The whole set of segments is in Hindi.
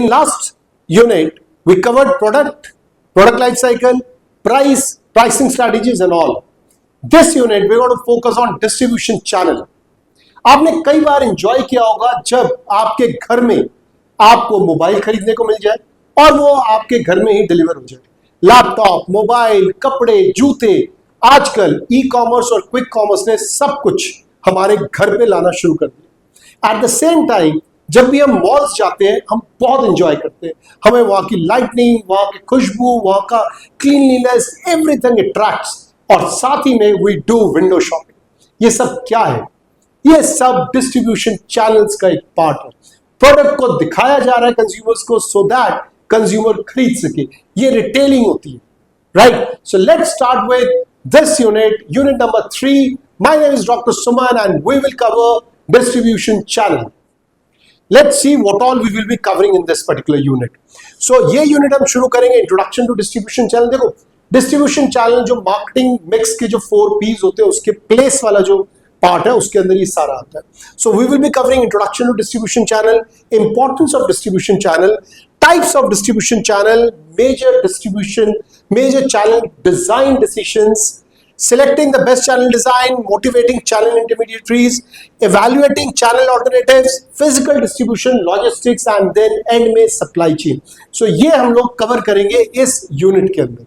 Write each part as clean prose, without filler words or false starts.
In last unit, we covered product life cycle, pricing strategies and all. This unit, we're going to focus on distribution channel. आपने कई बार एंजॉय किया होगा जब आपके घर में आपको मोबाइल खरीदने को मिल जाए और वो आपके घर में ही डिलीवर हो जाए। लैपटॉप, मोबाइल, कपड़े, जूते, आजकल ई कॉमर्स और क्विक कॉमर्स ने सब कुछ हमारे घर पे लाना शुरू कर दिया। एट द सेम टाइम जब भी हम मॉल्स जाते हैं हम बहुत एंजॉय करते हैं, हमें वहां की लाइटनिंग, वहां की खुशबू, वहां का क्लीनलीनेस, एवरीथिंग अट्रैक्ट्स, और साथ ही में वी डू विंडो शॉपिंग। ये सब क्या है? ये सब डिस्ट्रीब्यूशन चैनल्स का एक पार्ट है। प्रोडक्ट को दिखाया जा रहा है कंज्यूमर्स को सो दैट कंज्यूमर खरीद सके, ये रिटेलिंग होती है, right? So let's start with this unit number 3। My name is doctor Suman and we will cover distribution channel. Let's see what all we will be covering in this particular unit. So ये यूनिट हम शुरू करेंगे इंट्रोडक्शन टू डिस्ट्रीब्यूशन चैनल। देखो, डिस्ट्रीब्यूशन चैनल जो मार्केटिंग मिक्स के जो 4 P's होते हैं उसके प्लेस वाला जो पार्ट है उसके अंदर ये सारा आता है। So we will be covering introduction to distribution channel, importance of distribution channel, types of distribution channel, major channel design decisions, selecting the best channel design, motivating channel intermediaries, evaluating channel alternatives, physical distribution, logistics and then end में supply chain. So ये हम लोग कवर करेंगे इस यूनिट के अंदर।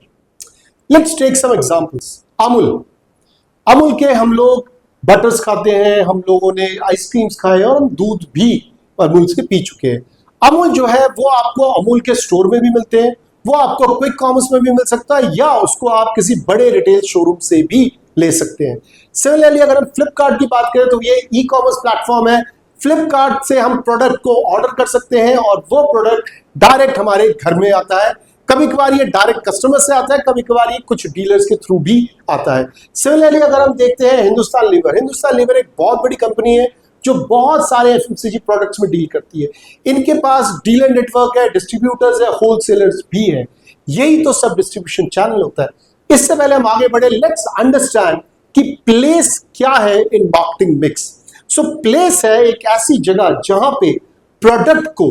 Let's take some examples. Amul के हम लोग बटर्स खाते हैं, हम लोगों ने आइसक्रीम्स खाए और हम दूध भी अमूल से पी चुके हैं। अमूल जो है वो आपको अमूल के स्टोर में भी मिलते हैं, वो आपको क्विक कॉमर्स में भी मिल सकता है या उसको आप किसी बड़े रिटेल शोरूम से भी ले सकते हैं। सिमिलरली अगर हम फ्लिपकार्ट की बात करें तो ये ई कॉमर्स प्लेटफॉर्म है। फ्लिपकार्ट से हम प्रोडक्ट को ऑर्डर कर सकते हैं और वो प्रोडक्ट डायरेक्ट हमारे घर में आता है। कभी कभार ये डायरेक्ट कस्टमर से आता है, कभी कभार ये कुछ डीलर्स के थ्रू भी आता है। सिमिलरली अगर हम देखते हैं हिंदुस्तान लीवर एक बहुत बड़ी कंपनी है जो बहुत सारे एफएमसीजी प्रोडक्ट्स में डील करती है। इनके पास डीलर नेटवर्क है, डिस्ट्रीब्यूटर्स है, होलसेलर्स भी है। यही तो सब डिस्ट्रीब्यूशन चैनल होता है। इससे पहले हम आगे बढ़े, लेट्स अंडरस्टैंड कि प्लेस क्या है in marketing mix. So place है एक ऐसी जगह जहां पे प्रोडक्ट को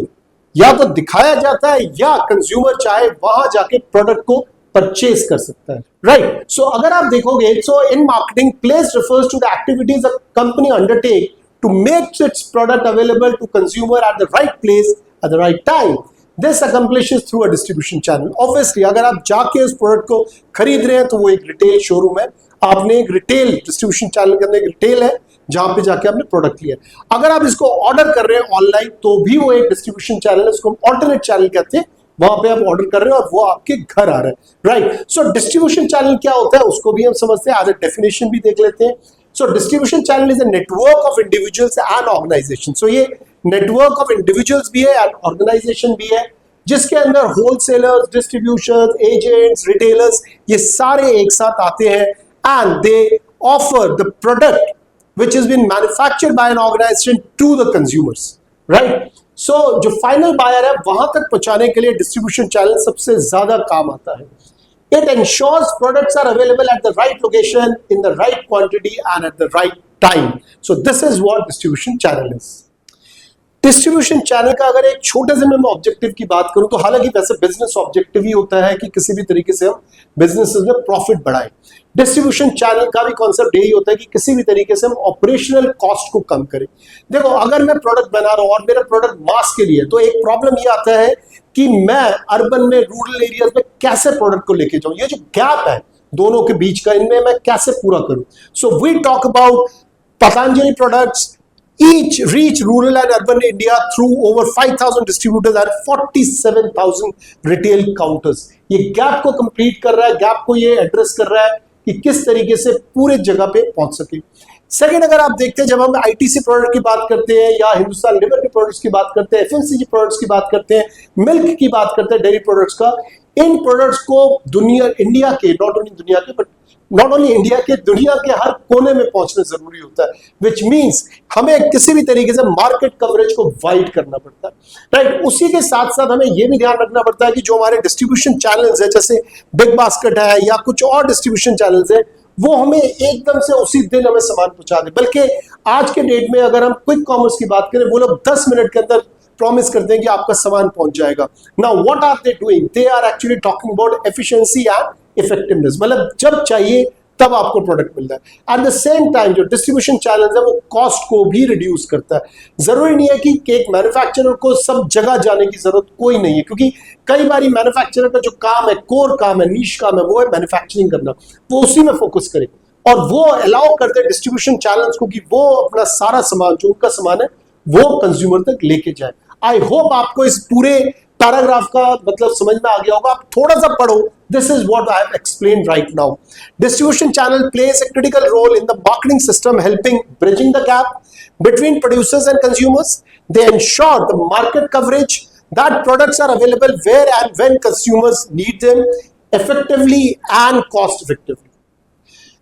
या तो दिखाया जाता है या कंज्यूमर चाहे वहां जाके प्रोडक्ट को परचेज कर सकता है, राइट? सो अगर आप देखोगे, so in marketing place refers to the activities a company undertake to make its product available to consumer at the right place at the right time. This accomplishes through a distribution channel. Obviously, अगर आप जाके उस प्रोडक्ट को खरीद रहे हैं तो वो एक रिटेल शोरूम है, आपने एक रिटेल डिस्ट्रीब्यूशन चैनल के अंदर एक रिटेल है जहां पे जाके आपने प्रोडक्ट लिया। अगर आप इसको ऑर्डर कर रहे हैं ऑनलाइन तो भी वो एक डिस्ट्रीब्यूशन चैनल है, उसको हम ऑल्टरनेट चैनल कहते हैं। वहां पे आप ऑर्डर कर रहे हो और वो आपके घर आ रहा है, राइट? सो डिस्ट्रीब्यूशन चैनल क्या होता है उसको भी हम समझते हैं, आज डेफिनेशन भी देख लेते हैं। So distribution channel is a network of individuals and organizations. So ये network of individuals भी है and organization भी है जिसके अंदर wholesalers, distributors, agents, retailers ये सारे एक साथ आते हैं and they offer the product which has been manufactured by an organization to the consumers, right? So जो final buyer है वहां तक पहुंचाने के लिए distribution channel सबसे ज्यादा काम आता है। It ensures products are available at the right location, in the right quantity and at the right time. So this is what distribution channel is. Distribution channel का अगर एक छोटे से मैं ऑब्जेक्टिव की बात करूं तो हालांकि वैसे बिजनेस ऑब्जेक्टिव ही होता है कि किसी भी तरीके से हम बिजनेस में प्रॉफिट बढ़ाएं। डिस्ट्रीब्यूशन चैनल का भी कॉन्सेप्ट यही होता है कि किसी भी तरीके से हम ऑपरेशनल कॉस्ट को कम करें। देखो, अगर मैं प्रोडक्ट बना रहा हूं और मेरा प्रोडक्ट मास के लिए, तो एक प्रॉब्लम ये आता है कि मैं अर्बन में, रूरल एरियाज में कैसे प्रोडक्ट को लेके जाऊं। ये जो गैप है दोनों के बीच का, इनमें मैं कैसे पूरा करूं। So we talk about Patanjali products each reach rural and urban India through over 5,000 distributors and 47,000 retail counters. ये गैप को कंप्लीट कर रहा है, गैप को ये एड्रेस कर रहा है कि किस तरीके से पूरे जगह पे पहुंच सके। सेकंड, अगर आप देखते हैं जब हम आईटीसी प्रोडक्ट की बात करते हैं या हिंदुस्तान लीवर के प्रोडक्ट्स की बात करते हैं, एफएमसीजी प्रोडक्ट्स की बात करते हैं, मिल्क की बात करते हैं, डेयरी प्रोडक्ट्स का, इन प्रोडक्ट्स को इंडिया के, नॉट ओनली इंडिया के, दुनिया के हर कोने में पहुंचना जरूरी होता है, विच मींस हमें किसी भी तरीके से मार्केट कवरेज को वाइड करना पड़ता है, राइट। उसी के साथ साथ हमें यह भी ध्यान रखना पड़ता है कि जो हमारे डिस्ट्रीब्यूशन चैनल्स है, जैसे बिग बास्केट है या कुछ और डिस्ट्रीब्यूशन चैनल्स है, वो हमें एकदम से उसी दिन हमें सामान पहुंचा दे। बल्कि आज के डेट में अगर हम क्विक कॉमर्स की बात करें, वो लोग 10 मिनट के अंदर प्रॉमिस करते हैं कि आपका सामान पहुंच जाएगा। Now what are they doing? They are actually talking about efficiency and effectiveness, मतलब जब चाहिए तब आपको प्रोडक्ट मिलता है। एट द सेम टाइम जो डिस्ट्रीब्यूशन चैनल है वो कॉस्ट को भी रिड्यूस करता है। जरूरी नहीं है कि एक मैन्युफैक्चरर को सब जगह जाने की जरूरत कोई नहीं है, क्योंकि कई बार मैन्युफैक्चरर का जो काम है, कोर काम है, नीश काम है, वो है मैन्युफैक्चरिंग करना, वो उसी में फोकस करे और वो अलाउ करते हैं डिस्ट्रीब्यूशन चैनल्स को कि वो अपना सारा सामान, जो उनका सामान है, वो कंज्यूमर तक लेके जाए। आई होप आपको इस पूरे पैराग्राफ का मतलब समझ में आ गया होगा। आप थोड़ा सा पढ़ो। This is what I have explained right now. Distribution channel plays a critical role in the marketing system, helping bridging the gap between producers and consumers. They ensure the market coverage, that products are available where and when consumers need them, effectively and cost effectively.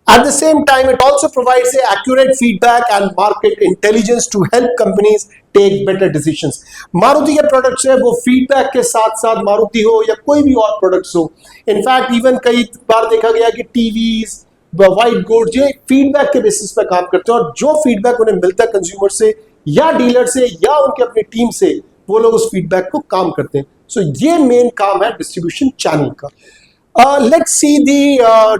At the same time, it also provides the accurate feedback and market intelligence to help companies take better decisions. Maruti के प्रोडक्ट्स है वो फीडबैक के साथ साथ, मारुति हो या कोई भी और प्रोडक्ट्स हो, इनफैक्ट इवन कई बार देखा गया कि टीवीज, व्हाइट गुड्स, ये फीडबैक के बेसिस पर काम करते हैं और जो फीडबैक उन्हें मिलता है कंज्यूमर से या डीलर से या उनके अपनी टीम से, वो लोग उस फीडबैक को काम करते हैं। सो ये मेन काम है डिस्ट्रीब्यूशन चैनल का। Let's see the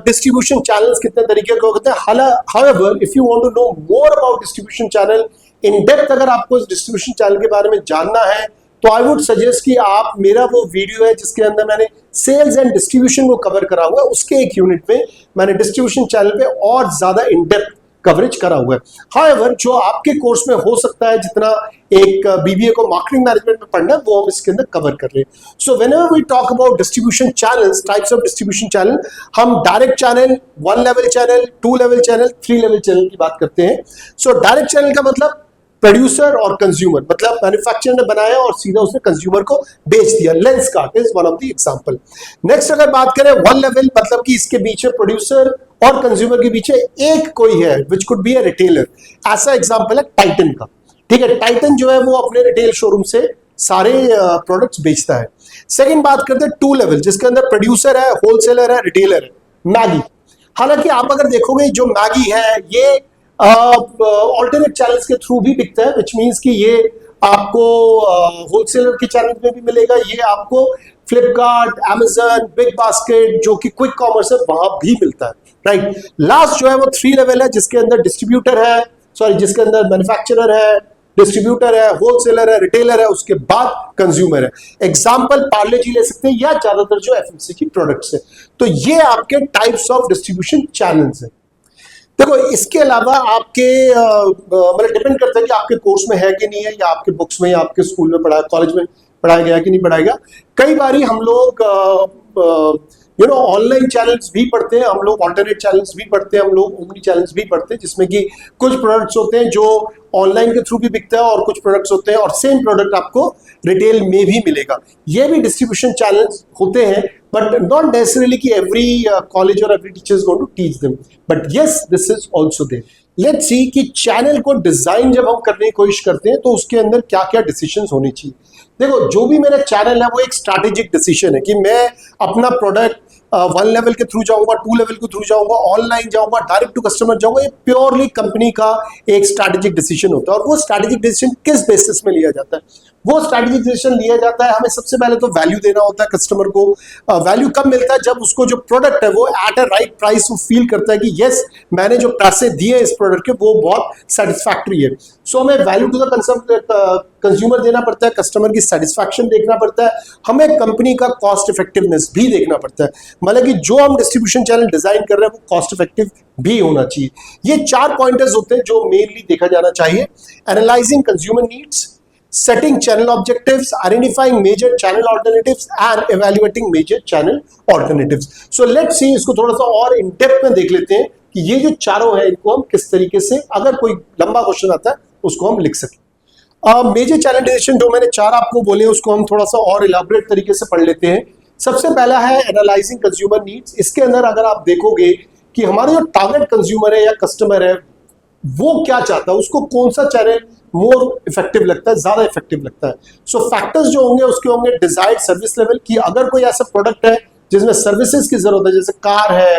distribution channels कितने तरीके के होते हैं। However, if you want to know more about distribution channel in depth, अगर आपको इस distribution channel के बारे में जानना है तो I would suggest कि आप मेरा वो वीडियो है जिसके अंदर मैंने सेल्स एंड डिस्ट्रीब्यूशन को कवर करा हुआ है, उसके एक यूनिट में मैंने डिस्ट्रीब्यूशन चैनल पे और ज्यादा इन डेप्थ कवरेज करा हुआ है। हाउएवर जो आपके कोर्स में हो सकता है, जितना एक बीबीए को मार्केटिंग मैनेजमेंट में पढ़ना है, वो हम इसके अंदर कवर कर रहे हैं। So whenever we talk about distribution channels, types of distribution channel, हम direct channel, 1 level channel, 2 level channel, 3 level channel की बात करते हैं। सो डायरेक्ट चैनल का मतलब प्रोड्यूसर और कंज्यूमर, मतलब मैन्युफैक्चरर ने बनाया और सीधा उसने कंज्यूमर को बेच दिया। Lenskart is one of the example. Next अगर बात करें 1 लेवल, मतलब कि इसके बीच में प्रोड्यूसर और कंज्यूमर के बीच एक कोई है, which could be a retailer. ऐसा एग्जांपल है टाइटन का। ठीक है, टाइटन जो है वो अपने रिटेल शोरूम से सारे प्रोडक्ट्स बेचता है। सेकंड बात करते हैं 2 लेवल, जिसके अंदर प्रोड्यूसर है, होलसेलर है, रिटेलर है। मैगी, हालांकि आप अगर देखोगे जो मैगी है ये ऑल्टरनेट चैनल्स के थ्रू भी बिकता है, विच मीन्स कि ये आपको होलसेलर के चैनल में भी मिलेगा, ये आपको फ्लिपकार्ट, अमेजन, बिग बास्केट जो कि क्विक कॉमर्स है वहां भी मिलता है, राइट। लास्ट जो है वो 3 लेवल है, जिसके अंदर डिस्ट्रीब्यूटर है, जिसके अंदर मैन्युफैक्चरर है, डिस्ट्रीब्यूटर है, होलसेलर है, रिटेलर है, उसके बाद कंज्यूमर है। एग्जांपल पार्ले जी ले सकते हैं या ज्यादातर जो एफएमसीजी प्रोडक्ट्स है। तो ये आपके टाइप्स ऑफ डिस्ट्रीब्यूशन चैनल्स है। देखो इसके अलावा आपके मतलब डिपेंड करता है कि आपके कोर्स में है कि नहीं है, या आपके बुक्स में या आपके स्कूल में पढ़ाया, कॉलेज में पढ़ाया गया कि नहीं पढ़ाया गया। कई बारी हम लोग ऑनलाइन चैनल्स भी पढ़ते हैं, हम लोग ऑल्टरनेट चैनल्स भी पढ़ते हैं, हम लोग ओमनी चैनल्स भी पढ़ते हैं, जिसमें कि कुछ प्रोडक्ट्स होते हैं जो ऑनलाइन के थ्रू भी बिकता है और कुछ प्रोडक्ट्स होते हैं और सेम प्रोडक्ट आपको रिटेल में भी मिलेगा। ये भी डिस्ट्रीब्यूशन चैनल्स होते हैं, बट नॉट नेसेसरली कि एवरी कॉलेज और every teacher is going to teach them, but yes this is also there. Let's see कि चैनल को डिजाइन जब हम करने की कोशिश करते हैं तो उसके अंदर क्या क्या डिसीजंस होने चाहिए। देखो जो भी मेरा चैनल है वो एक स्ट्रैटेजिक डिसीजन है कि मैं अपना प्रोडक्ट 1 लेवल के थ्रू जाऊंगा, 2 लेवल के थ्रू जाऊंगा, ऑनलाइन जाऊंगा, डायरेक्ट टू कस्टमर जाऊंगा। ये प्योरली कंपनी का एक स्ट्रैटेजिक डिसीजन होता है। और वो स्ट्रैटेजिक डिसीजन किस बेसिस में लिया जाता है? वो स्ट्रैटेजिक डिसीजन लिया जाता है, हमें सबसे पहले तो वैल्यू देना होता है कस्टमर को। वैल्यू कब मिलता है? जब उसको जो प्रोडक्ट है वो एट अ राइट प्राइस वो फील करता है कि यस मैंने जो पैसे दिए इस प्रोडक्ट के वो बहुत सेटिस्फैक्ट्री है। सो हमें वैल्यू टू द कंज्यूमर देना पड़ता है, कस्टमर की सेटिस्फैक्शन देखना पड़ता है, हमें कंपनी का कॉस्ट इफेक्टिवनेस भी देखना पड़ता है। मतलब कि जो हम डिस्ट्रीब्यूशन चैनल डिजाइन कर रहे हैं वो कॉस्ट इफेक्टिव भी होना चाहिए। ये 4 पॉइंटर्स होते हैं जो मेनली देखा जाना चाहिए। Analysing consumer needs, setting channel objectives, identifying major channel alternatives and evaluating major channel alternatives. So let's see, इसको थोड़ा सा और इन डेप्थ में देख लेते हैं कि ये जो चारों हैं इनको हम किस तरीके से, अगर कोई लंबा क्वेश्चन आता है उसको हम लिख सकें। मेजर चैनल डिसीजन जो मैंने 4 आपको बोले उसको हम थोड़ा सा और इलाबोरेट तरीके से पढ़ लेते हैं। सबसे पहला है एनालाइजिंग कंज्यूमर नीड्स। इसके अंदर अगर आप देखोगे कि हमारा जो टारगेट कंज्यूमर है या कस्टमर है वो क्या चाहता है, उसको कौन सा चैनल मोर इफेक्टिव लगता है, ज्यादा इफेक्टिव लगता है। सो फैक्टर्स जो होंगे उसके होंगे डिजायर्ड सर्विस लेवल की, अगर कोई ऐसा प्रोडक्ट है जिसमें सर्विसेज की जरूरत है, जैसे कार है,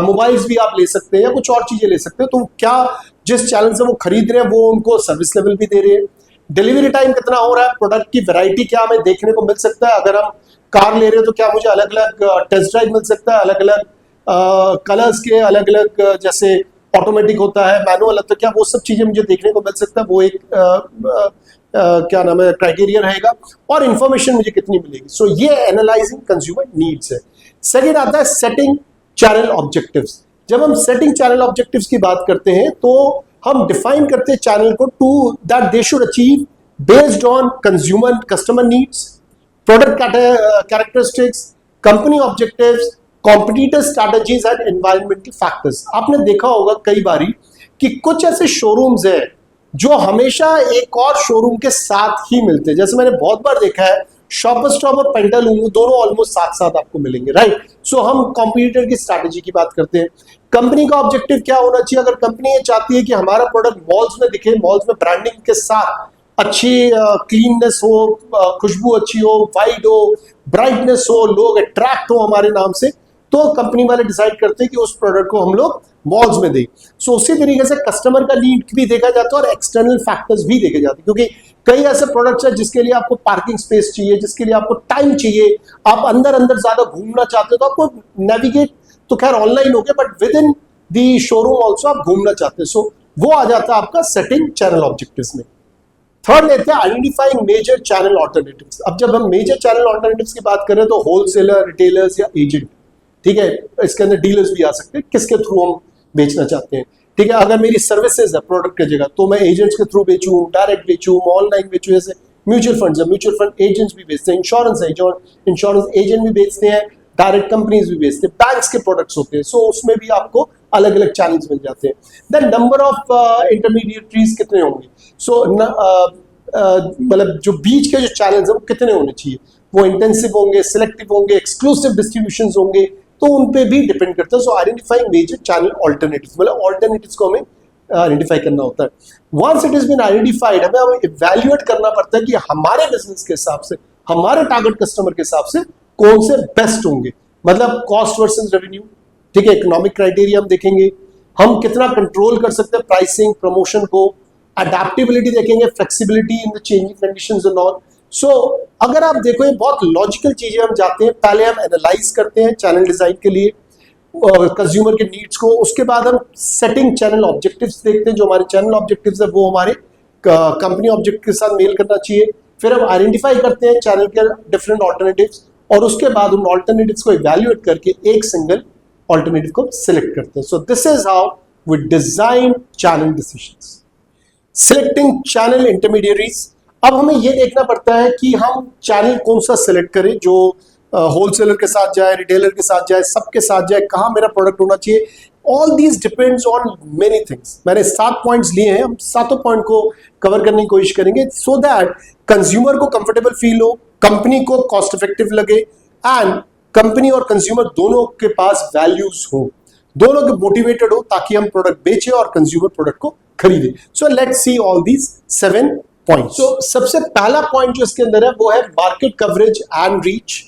मोबाइल्स भी आप ले सकते हैं या कुछ और चीजें ले सकते हैं, तो क्या जिस चैनल से वो खरीद रहे हैं वो उनको सर्विस लेवल भी दे रहे हैं। डिलीवरी टाइम कितना हो रहा है, प्रोडक्ट की वैरायटी क्या हमें देखने को मिल सकता है, अगर हम कार ले रहे हो तो क्या मुझे अलग अलग टेस्ट ड्राइव मिल सकता है, अलग अलग कलर्स के, अलग अलग जैसे ऑटोमेटिक होता है, मैनुअल, तो क्या वो सब चीजें मुझे देखने को मिल सकता है, वो एक क्या नाम है क्राइटेरिया रहेगा, और इंफॉर्मेशन मुझे कितनी मिलेगी। सो ये एनालाइजिंग कंज्यूमर नीड्स है। सेकेंड आता है सेटिंग चैनल ऑब्जेक्टिव्स। जब हम सेटिंग चैनल ऑब्जेक्टिव्स की बात करते हैं तो हम डिफाइन करते हैं चैनल को to that they should achieve based on consumer customer needs, product characteristics, company objectives, competitor strategies and environmental factors. आपने देखा होगा कई बारी कि कुछ ऐसे शोरूम्स हैं जो हमेशा एक और शोरूम के साथ ही मिलते हैं। जैसे मैंने बहुत बार देखा है शॉपर स्टॉप और पेंटालून दोनों ऑलमोस्ट साथ साथ आपको मिलेंगे, राइट। सो हम कॉम्पिटिटर की स्ट्रैटेजी की बात करते हैं। कंपनी का ऑब्जेक्टिव क्या होना चाहिए? अगर कंपनी ये चाहती है कि हमारा प्रोडक्ट मॉल्स में दिखे, मॉल्स में ब्रांडिंग के साथ अच्छी क्लीननेस हो, खुशबू अच्छी हो, वाइड हो, ब्राइटनेस हो, लोग अट्रैक्ट हो हमारे नाम से, तो कंपनी वाले डिसाइड करते हैं कि उस प्रोडक्ट को हम लोग मॉल्स में दें। सो उसी तरीके से कस्टमर का नीड भी देखा जाता है और एक्सटर्नल फैक्टर्स भी देखे जाते हैं, क्योंकि कई ऐसे प्रोडक्ट्स हैं जिसके लिए आपको पार्किंग स्पेस चाहिए, जिसके लिए आपको टाइम चाहिए, आप अंदर अंदर ज्यादा घूमना चाहते हो, तो आपको नेविगेट तो खैर ऑनलाइन हो गया, but with in the showroom also आप घूमना चाहते हैं। सो वो आ जाता है आपका सेटिंग चैनल ऑब्जेक्टिव्स में। थर्ड लेते हैं आइडेंटिफाइंग मेजर चैनल ऑल्टरनेटिव्स। अब जब हम मेजर चैनल ऑल्टरनेटिव्स की बात करें तो होलसेलर, रिटेलर्स या एजेंट, ठीक है, इसके अंदर डीलर्स भी आ सकते हैं, किसके थ्रू हम बेचना चाहते हैं, ठीक है। अगर मेरी सर्विसेज है प्रोडक्ट की जगह तो मैं एजेंट्स के थ्रू बेचूं, डायरेक्ट बेचूं, ऑनलाइन बेचूं, जैसे म्यूचुअल फंड्स है, म्यूचुअल फंड एजेंट्स भी बेचते हैं, इंश्योरेंस है, जो इंश्योरेंस एजेंट भी बेचते हैं, डायरेक्ट कंपनीज भी बेचते हैं, बैंक्स के प्रोडक्ट्स होते हैं, सो उसमें भी आपको अलग अलग चैनल्स मिल जाते हैं। देन नंबर ऑफ इंटरमीडिएटरीज कितने होंगे, सो मतलब जो बीच के जो चैनल्स है वो कितने होने चाहिए, वो इंटेंसिव होंगे, सिलेक्टिव होंगे, एक्सक्लूसिव डिस्ट्रीब्यूशन होंगे, तो उन पे भी डिपेंड करता है। So identifying major channel alternatives, मतलब ऑल्टरनेटिव्स को हमें आइडेंटिफाई करना होता है। Once it is been identified, हमें इवैल्यूएट करना पड़ता है कि हमारे बिजनेस के हिसाब से, हमारे टारगेट कस्टमर के हिसाब से कौन से बेस्ट होंगे, मतलब कॉस्ट वर्सेस रेवेन्यू, ठीक है, इकोनॉमिक क्राइटेरिया हम देखेंगे, हम कितना कंट्रोल कर सकते हैं प्राइसिंग, प्रमोशन को, अडेप्टेबिलिटी देखेंगे, flexibility in the changing conditions and all. So अगर आप देखो ये बहुत लॉजिकल चीजें हम जाते हैं, पहले हम एनालाइज करते हैं चैनल डिजाइन के लिए कंज्यूमर के नीड्स को, उसके बाद हम सेटिंग चैनल ऑब्जेक्टिव्स देखते हैं, जो हमारे चैनल ऑब्जेक्टिव्स है वो हमारे कंपनी ऑब्जेक्टिव के साथ मेल करना चाहिए। फिर हम आइडेंटिफाई करते हैं चैनल के डिफरेंट ऑल्टरनेटिव्स, और उसके बाद उन ऑल्टरनेटिव्स को इवैल्यूएट करके एक सिंगल ऑल्टरनेटिव को सिलेक्ट करते हैं। So this is how we design channel decisions. Selecting channel intermediaries, अब हमें यह देखना पड़ता है कि हम चैनल कौन सा सिलेक्ट करें, जो होलसेलर के साथ जाए, रिटेलर के साथ जाए, सबके साथ जाए, कहाँ मेरा प्रोडक्ट होना चाहिए। All these depends on many things. मैंने 7 पॉइंट्स लिए हैं, हम 7 पॉइंट को कवर करने की कोशिश करेंगे, सो दैट कंज्यूमर को कंफर्टेबल फील हो, कंपनी को कॉस्ट इफेक्टिव लगे, एंड कंपनी और कंज्यूमर दोनों के पास वैल्यूज हो, दोनों के मोटिवेटेड हो, ताकि हम प्रोडक्ट बेचे और कंज्यूमर प्रोडक्ट को खरीदे। So let's see all these 7 points. तो सबसे पहला पॉइंट जो इसके अंदर है वो है मार्केट कवरेज एंड रीच।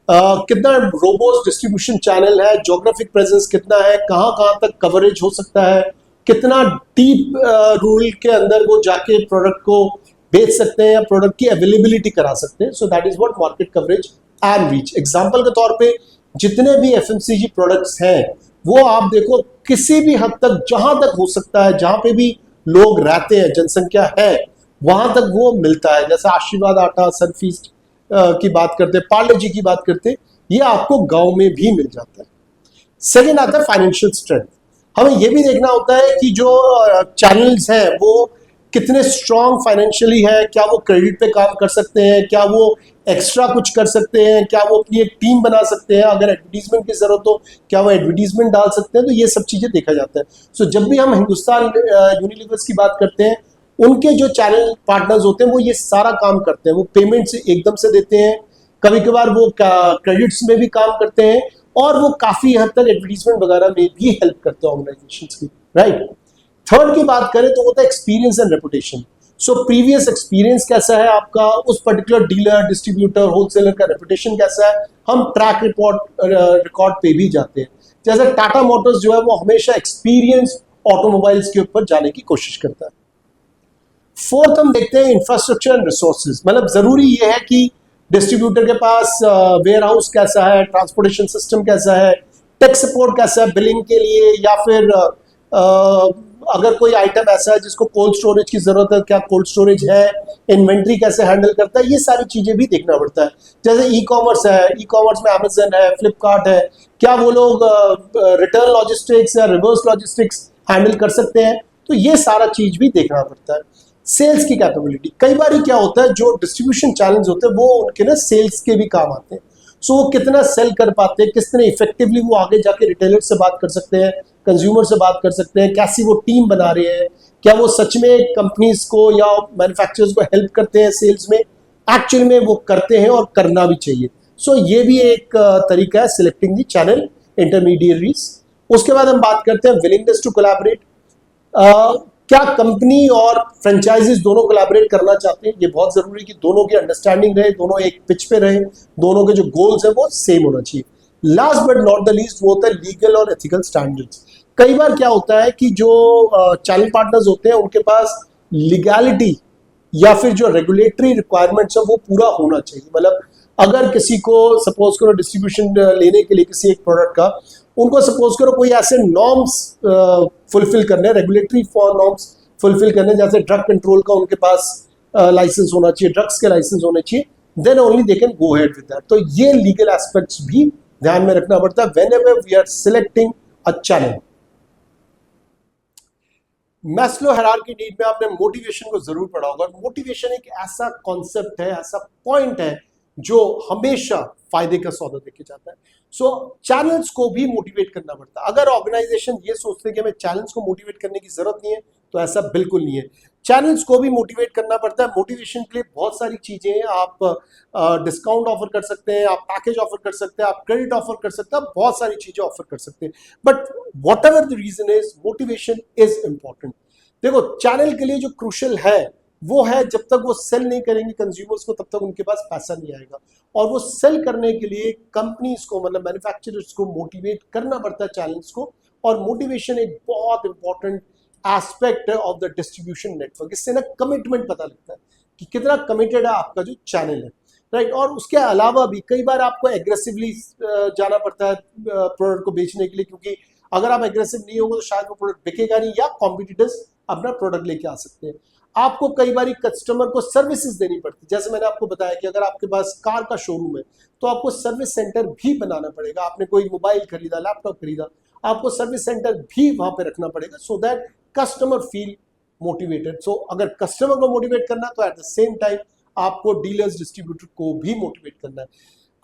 कितना रोबोस्ट डिस्ट्रीब्यूशन चैनल है, ज्योग्राफिक प्रेजेंस कितना है, कहां कहां तक कवरेज हो सकता है, कितना डीप रूरल के अंदर वो जाके प्रोडक्ट को बेच सकते हैं या प्रोडक्ट की अवेलेबिलिटी करा सकते हैं। So that is what market coverage and reach. Example के तौर पे जितने भी एफएमसीजी प्रोडक्ट्स हैं वो आप देखो किसी भी हद तक, जहां तक हो सकता है, जहां पे भी लोग रहते हैं, जनसंख्या है, वहां तक वो मिलता है। जैसे आशीर्वाद आटा, सनफीस्ट की बात करते हैं, पार्ले जी की बात करते हैं, ये आपको गांव में भी मिल जाता है। सेकेंड आता है फाइनेंशियल स्ट्रेंथ। हमें यह भी देखना होता है कि जो चैनल्स हैं वो कितने स्ट्रॉन्ग फाइनेंशियली है, क्या वो क्रेडिट पे काम कर सकते हैं, क्या वो एक्स्ट्रा कुछ कर सकते हैं, क्या वो अपनी एक टीम बना सकते हैं, अगर एडवर्टीजमेंट की जरूरत हो क्या वो एडवर्टीजमेंट डाल सकते हैं। तो ये सब चीजें देखा जाता है। सो जब भी हम हिंदुस्तान यूनिलीवर्स की बात करते हैं, उनके जो चैनल पार्टनर्स होते हैं वो ये सारा काम करते हैं, वो पेमेंट्स एकदम से देते हैं, कभी कभार वो क्रेडिट्स में भी काम करते हैं, और वो काफी हद तक एडवर्टीजमेंट वगैरह में भी हेल्प करते हैं ऑर्गेनाइजेशंस की, राइट। थर्ड की बात करें तो होता है experience and reputation. So previous experience कैसा है आपका, उस पर्टिकुलर डीलर, डिस्ट्रीब्यूटर, होलसेलर का रेपुटेशन कैसा है, हम ट्रैक रिकॉर्ड पे भी जाते हैं। जैसे टाटा मोटर्स जो है वो हमेशा एक्सपीरियंस ऑटोमोबाइल्स के ऊपर जाने की कोशिश करता है। फोर्थ हम देखते हैं इंफ्रास्ट्रक्चर एंड रिसोर्सेज। मतलब जरूरी ये है कि डिस्ट्रीब्यूटर के पास वेयर हाउस कैसा है, ट्रांसपोर्टेशन सिस्टम कैसा है, टेक सपोर्ट कैसा है बिलिंग के लिए, या फिर अगर कोई आइटम ऐसा है जिसको कोल्ड स्टोरेज की जरूरत है, क्या कोल्ड स्टोरेज है, इन्वेंट्री कैसे हैंडल करता है, ये सारी चीजें भी देखना पड़ता है। जैसे ई कॉमर्स है, ई कॉमर्स में अमेजन है, फ्लिपकार्ट है, क्या वो लोग रिटर्न लॉजिस्टिक्स या रिवर्स लॉजिस्टिक्स हैंडल कर सकते हैं, तो ये सारा चीज भी देखना पड़ता है। सेल्स की कैपेबिलिटी, कई बार क्या होता है जो डिस्ट्रीब्यूशन चैनल्स होते हैं वो उनके ना सेल्स के भी काम आते हैं। सो वो कितना सेल कर पाते हैं, किस तरह इफेक्टिवली वो आगे जाके रिटेलर से बात कर सकते हैं, कंज्यूमर से बात कर सकते हैं, कैसी वो टीम बना रहे हैं, क्या वो सच में कंपनीज को या मैन्युफैक्चरर्स को हेल्प करते हैं सेल्स में, एक्चुअल में वो करते हैं और करना भी चाहिए। सो ये भी एक तरीका है सिलेक्टिंग दी चैनल इंटरमीडिएटरीज। उसके बाद हम बात करते हैं विलिंगनेस टू कोलैबोरेट। क्या कंपनी और फ्रेंचाइजीज दोनों कोलैबोरेट करना चाहते हैं, ये बहुत जरूरी है कि दोनों की अंडरस्टैंडिंग रहे, दोनों एक पिच पे रहे, दोनों के जो गोल्स है वो सेम होना चाहिए। Last but not the least वो होता है लीगल और एथिकल स्टैंडर्ड्स। कई बार क्या होता है कि जो चैनल पार्टनर्स होते हैं उनके पास लीगैलिटी या फिर जो रेगुलेटरी रिक्वायरमेंट्स है वो पूरा होना चाहिए। मतलब अगर किसी को सपोज करो डिस्ट्रीब्यूशन लेने के लिए किसी एक प्रोडक्ट का, उनको सपोज करो कोई ऐसे नॉर्म्स फुलफिल करने, रेगुलेटरी फॉर नॉर्म्स फुलफिल करने, जैसे ड्रग कंट्रोल का उनके पास लाइसेंस होना चाहिए, ड्रग्स के लाइसेंस होने चाहिए, then only they can go head with that. तो ये लीगल एस्पेक्ट्स भी ध्यान में रखना पड़ता है whenever we are selecting a channel. Maslow hierarchy need में आपने मोटिवेशन को जरूर पढ़ा होगा। मोटिवेशन एक ऐसा कॉन्सेप्ट है, ऐसा पॉइंट है जो हमेशा फायदे का सौदा देके जाता है। सो चैनल्स को भी मोटिवेट करना पड़ता है। अगर ऑर्गेनाइजेशन ये सोचते हैं कि हमें चैनल्स को मोटिवेट करने की जरूरत नहीं है, तो ऐसा बिल्कुल नहीं है। चैनल्स को भी मोटिवेट करना पड़ता है। मोटिवेशन के लिए बहुत सारी चीजें हैं। आप डिस्काउंट ऑफर कर सकते हैं, आप पैकेज ऑफर कर सकते हैं, आप क्रेडिट ऑफर कर सकते हैं, आप बहुत सारी चीजें ऑफर कर सकते हैं। But whatever the reason is, motivation is important. देखो चैनल के लिए जो क्रूशियल है वो है, जब तक वो सेल नहीं करेंगे कंज्यूमर्स को तब तक उनके पास पैसा नहीं आएगा। और वो सेल करने के लिए कंपनीज को, मतलब मैन्युफैक्चरर्स को मोटिवेट करना पड़ता है चैनल्स को। और मोटिवेशन एक बहुत इंपॉर्टेंट एस्पेक्ट है ऑफ द डिस्ट्रीब्यूशन नेटवर्क। इससे ना कमिटमेंट पता लगता है कि कितना कमिटेड है आपका जो चैनल है, राइट। और उसके अलावा भी कई बार आपको एग्रेसिवली जाना पड़ता है प्रोडक्ट को बेचने के लिए, क्योंकि अगर आप एग्रेसिव नहीं होंगे तो शायद वो प्रोडक्ट बिकेगा नहीं, या कॉम्पिटिटर्स अपना प्रोडक्ट लेके आ सकते हैं। आपको कई बार कस्टमर को सर्विसेज देनी पड़ती है। जैसे मैंने आपको बताया कि अगर आपके पास कार का शोरूम है तो आपको सर्विस सेंटर भी बनाना पड़ेगा। आपने कोई मोबाइल खरीदा, लैपटॉप खरीदा, आपको सर्विस सेंटर भी वहां पे रखना पड़ेगा, so that customer feel motivated. So अगर कस्टमर को मोटिवेट करना तो एट द सेम टाइम आपको डीलर्स, डिस्ट्रीब्यूटर को भी मोटिवेट करना है।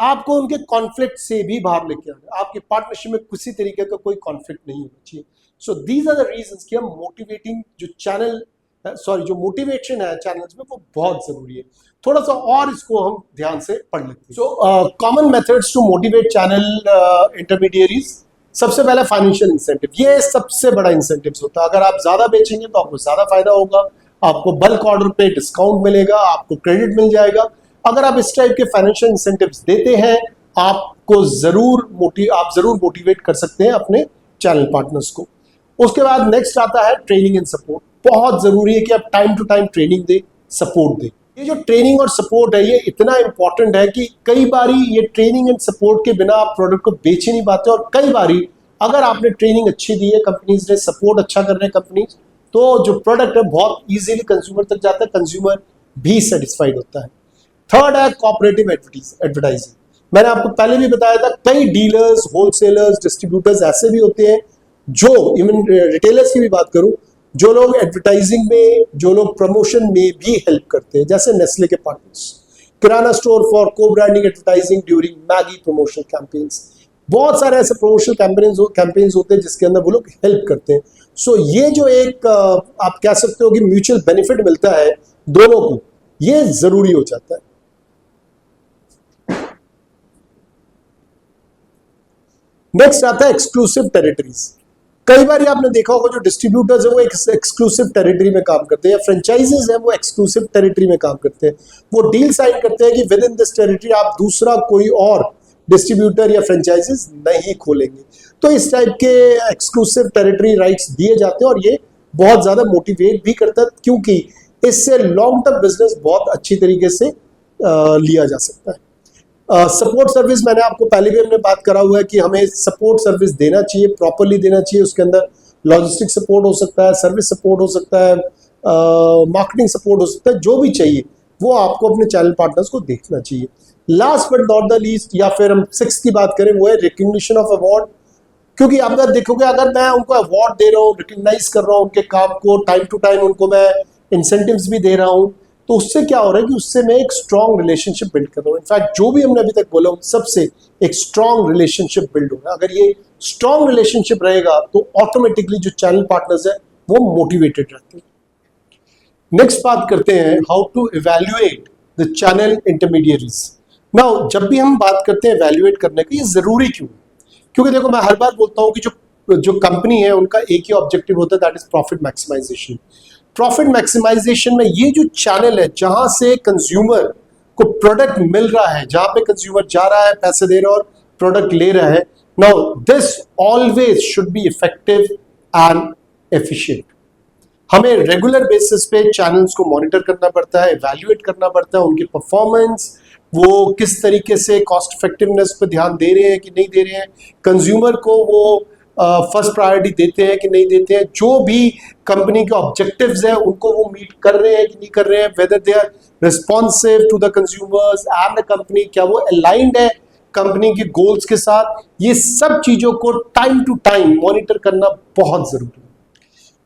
आपको उनके कॉन्फ्लिक्ट से भी बाहर लेके आना है। आपकी पार्टनरशिप में किसी तरीके का कोई कॉन्फ्लिक्ट नहीं होना चाहिए। So these are the reasons कि हम मोटिवेटिंग जो चैनल, जो मोटिवेशन है चैनल्स में, वो बहुत जरूरी है। थोड़ा सा और इसको हम ध्यान से पढ़ लेते हैं। So common methods to motivate channel intermediaries. सबसे पहले फाइनेंशियल इंसेंटिव, ये सबसे बड़ा इंसेंटिव होता है। अगर आप ज्यादा बेचेंगे तो आपको ज्यादा फायदा होगा, आपको बल्क ऑर्डर पे डिस्काउंट मिलेगा, आपको क्रेडिट मिल जाएगा। अगर आप इस टाइप के फाइनेंशियल इंसेंटिव्स देते हैं, आपको जरूर मोटिवेट कर सकते हैं अपने चैनल पार्टनर्स को। उसके बाद नेक्स्ट आता है ट्रेनिंग एंड सपोर्ट। बहुत जरूरी है कि आप टाइम टू टाइम ट्रेनिंग दे, सपोर्ट दे। ये जो ट्रेनिंग और सपोर्ट है ये इतना इंपॉर्टेंट है कि कई बारी ये ट्रेनिंग एंड सपोर्ट के बिना आप प्रोडक्ट को बेच ही नहीं पाते। और कई बारी अगर आपने ट्रेनिंग अच्छी दी है, कंपनीज ने सपोर्ट अच्छा कर रहे हैं कंपनीज, तो जो प्रोडक्ट है बहुत इजीली कंज्यूमर तक जाता है, कंज्यूमर भी सेटिस्फाइड होता है। थर्ड है कोऑपरेटिव एडवर्टाइजिंग। मैंने आपको पहले भी बताया था, कई डीलर्स, होलसेलर्स, डिस्ट्रीब्यूटर्स ऐसे भी होते हैं जो, इवन रिटेलर्स की भी बात करूं, जो लोग एडवर्टाइजिंग में, जो लोग प्रमोशन में भी हेल्प करते हैं। जैसे नेस्ले के पार्टनर्स, किराना स्टोर फॉर को branding advertising during Maggi promotional campaigns. बहुत सारे ऐसे प्रमोशनल कैंपेन्स होते हैं जिसके अंदर वो लोग हेल्प करते हैं। सो ये जो एक आप कह सकते हो कि म्यूचुअल बेनिफिट मिलता है दोनों को, ये जरूरी हो जाता है। नेक्स्ट आता है एक्सक्लूसिव टेरिटरीज। कई बार आपने देखा होगा जो डिस्ट्रीब्यूटर्स है वो एक एक्सक्लूसिव टेरिटरी में काम करते हैं, या फ्रेंचाइजीज है वो एक्सक्लूसिव टेरिटरी में काम करते हैं। वो डील साइन करते हैं कि विद इन दिस टेरिटरी आप दूसरा कोई और डिस्ट्रीब्यूटर या फ्रेंचाइजीज नहीं खोलेंगे। तो इस टाइप के एक्सक्लूसिव टेरिटरी राइट्स दिए जाते हैं और ये बहुत ज्यादा मोटिवेट भी करता है, क्योंकि इससे लॉन्ग टर्म बिजनेस बहुत अच्छी तरीके से लिया जा सकता है। सपोर्ट सर्विस मैंने आपको पहले भी हमने बात करा हुआ है कि हमें सपोर्ट सर्विस देना चाहिए, प्रॉपरली देना चाहिए। उसके अंदर लॉजिस्टिक सपोर्ट हो सकता है, सर्विस सपोर्ट हो सकता है, मार्केटिंग सपोर्ट हो सकता है, जो भी चाहिए वो आपको अपने चैनल पार्टनर्स को देखना चाहिए। Last but not the least, या फिर हम 6 की बात करें, वो है रिकग्निशन ऑफ अवार्ड। क्योंकि आप अगर देखोगे, अगर मैं उनको अवार्ड दे रहा हूँ, रिकग्नाइज कर रहा हूँ उनके काम को, टाइम टू टाइम उनको मैं इंसेंटिव्स भी दे रहा हूँ, तो उससे क्या हो रहा है कि उससे मैं एक स्ट्रॉन्ग रिलेशनशिप बिल्ड कर रहा हूँ। इनफैक्ट जो भी हमने अभी तक बोला, सबसे एक स्ट्रॉन्ग रिलेशनशिप बिल्ड होगा। अगर ये स्ट्रॉन्ग रिलेशनशिप रहेगा तो ऑटोमेटिकली जो चैनल पार्टनर्स है वो मोटिवेटेड रहते हैं। नेक्स्ट बात करते हैं how to evaluate the channel intermediaries. Now जब भी हम बात करते हैं इवैल्यूएट करने का, ये जरूरी क्यों है? क्योंकि देखो, मैं हर बार बोलता हूँ कि जो कंपनी है उनका एक ही ऑब्जेक्टिव होता है, that is profit maximisation. Profit maximisation में ये जो चैनल है जहां से कंज्यूमर को प्रोडक्ट मिल रहा है, जहां पे कंज्यूमर जा रहा है, पैसे दे रहा है और प्रोडक्ट ले रहा है, now this always should be effective and efficient. हमें रेगुलर बेसिस पे चैनल्स को मॉनिटर करना पड़ता है, इवैल्यूएट करना पड़ता है, उनकी परफॉर्मेंस, वो किस तरीके से कॉस्ट इफेक्टिवनेस पे ध्यान दे रहे हैं कि नहीं दे रहे हैं, कंज्यूमर को वो फर्स्ट प्रायोरिटी देते हैं कि नहीं देते हैं, जो भी कंपनी के ऑब्जेक्टिव्स हैं उनको वो मीट कर रहे हैं कि नहीं कर रहे हैं, whether they are responsive to the consumers and the company, क्या वो अलाइंड है कंपनी के गोल्स के साथ। ये सब चीजों को टाइम टू टाइम मॉनिटर करना बहुत जरूरी है।